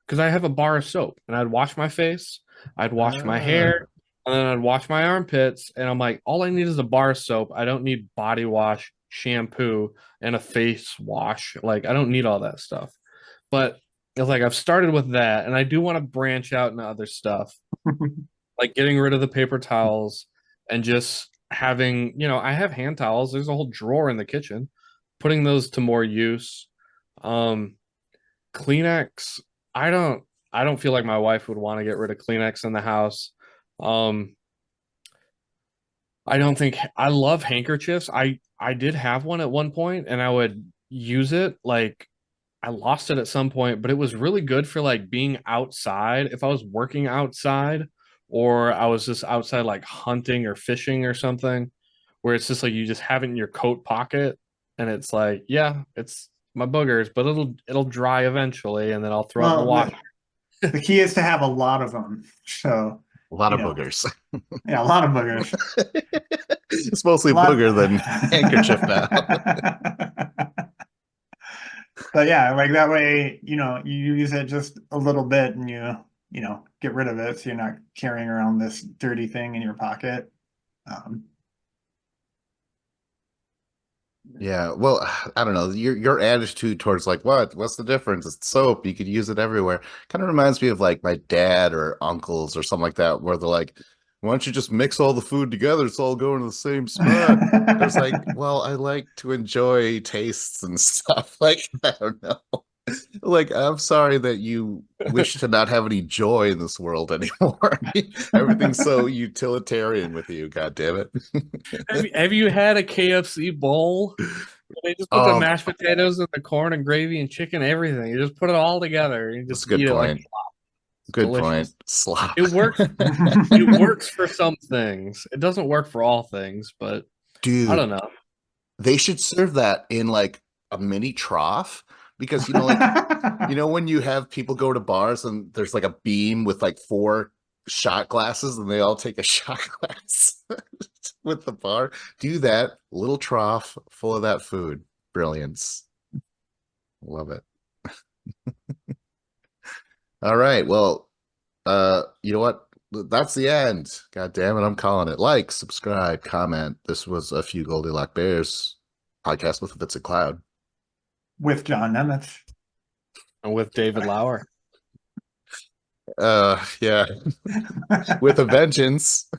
because I have a bar of soap and I'd wash my face, I'd wash my Ah, hair, and then I'd wash my armpits. And I'm like, all I need is a bar of soap. I don't need body wash, shampoo, and a face wash. Like I don't need all that stuff. But it's like I've started with that, and I do want to branch out into other stuff, like getting rid of the paper towels and just having, I have hand towels. There's a whole drawer in the kitchen, putting those to more use. Um, Kleenex, I don't, I don't feel like my wife would want to get rid of Kleenex in the house. Um, I don't think I love handkerchiefs. I did have one at one point, and I would use it like I lost it at some point, but it was really good for like being outside. If I was working outside or I was just outside like hunting or fishing or something, where it's just like you just have it in your coat pocket, and it's like, yeah, it's my boogers, but it'll dry eventually, and then I'll throw it in the Well, wash. the key is to have a lot of them. So, A lot you of know, boogers. yeah, a lot of boogers. It's mostly A lot- booger than handkerchief now. But yeah, like that way, you use it just a little bit and get rid of it so you're not carrying around this dirty thing in your pocket. Yeah, well, I don't know. Your attitude towards like what's the difference? It's soap. You could use it everywhere. Kind of reminds me of like my dad or uncles or something like that, where they're like, "Why don't you just mix all the food together? It's all going to the same spot." I was like, "Well, I like to enjoy tastes and stuff." Like, I don't know. Like, I'm sorry that you wish to not have any joy in this world anymore. Everything's so utilitarian with you. God damn it. Have you had a KFC bowl? They just put the Oh, mashed potatoes and the corn and gravy and chicken, everything. You just put it all together. You that's just a good eat it like point. it's Good point. delicious. Slop. It works. It works for some things. It doesn't work for all things, but I Dude, don't know. they should serve that in like a mini trough because when you have people go to bars and there's like a beam with like 4 shot glasses and they all take a shot glass with the bar. Do that little trough full of that food. Brilliance. Love it. All right. Well, you know what? That's the end. God damn it, I'm calling it. Like, subscribe, comment. This was a few Goldilock Bears podcast with Fitz and Cloud. With John Nemitz. And with David Lauer. Yeah. With a vengeance.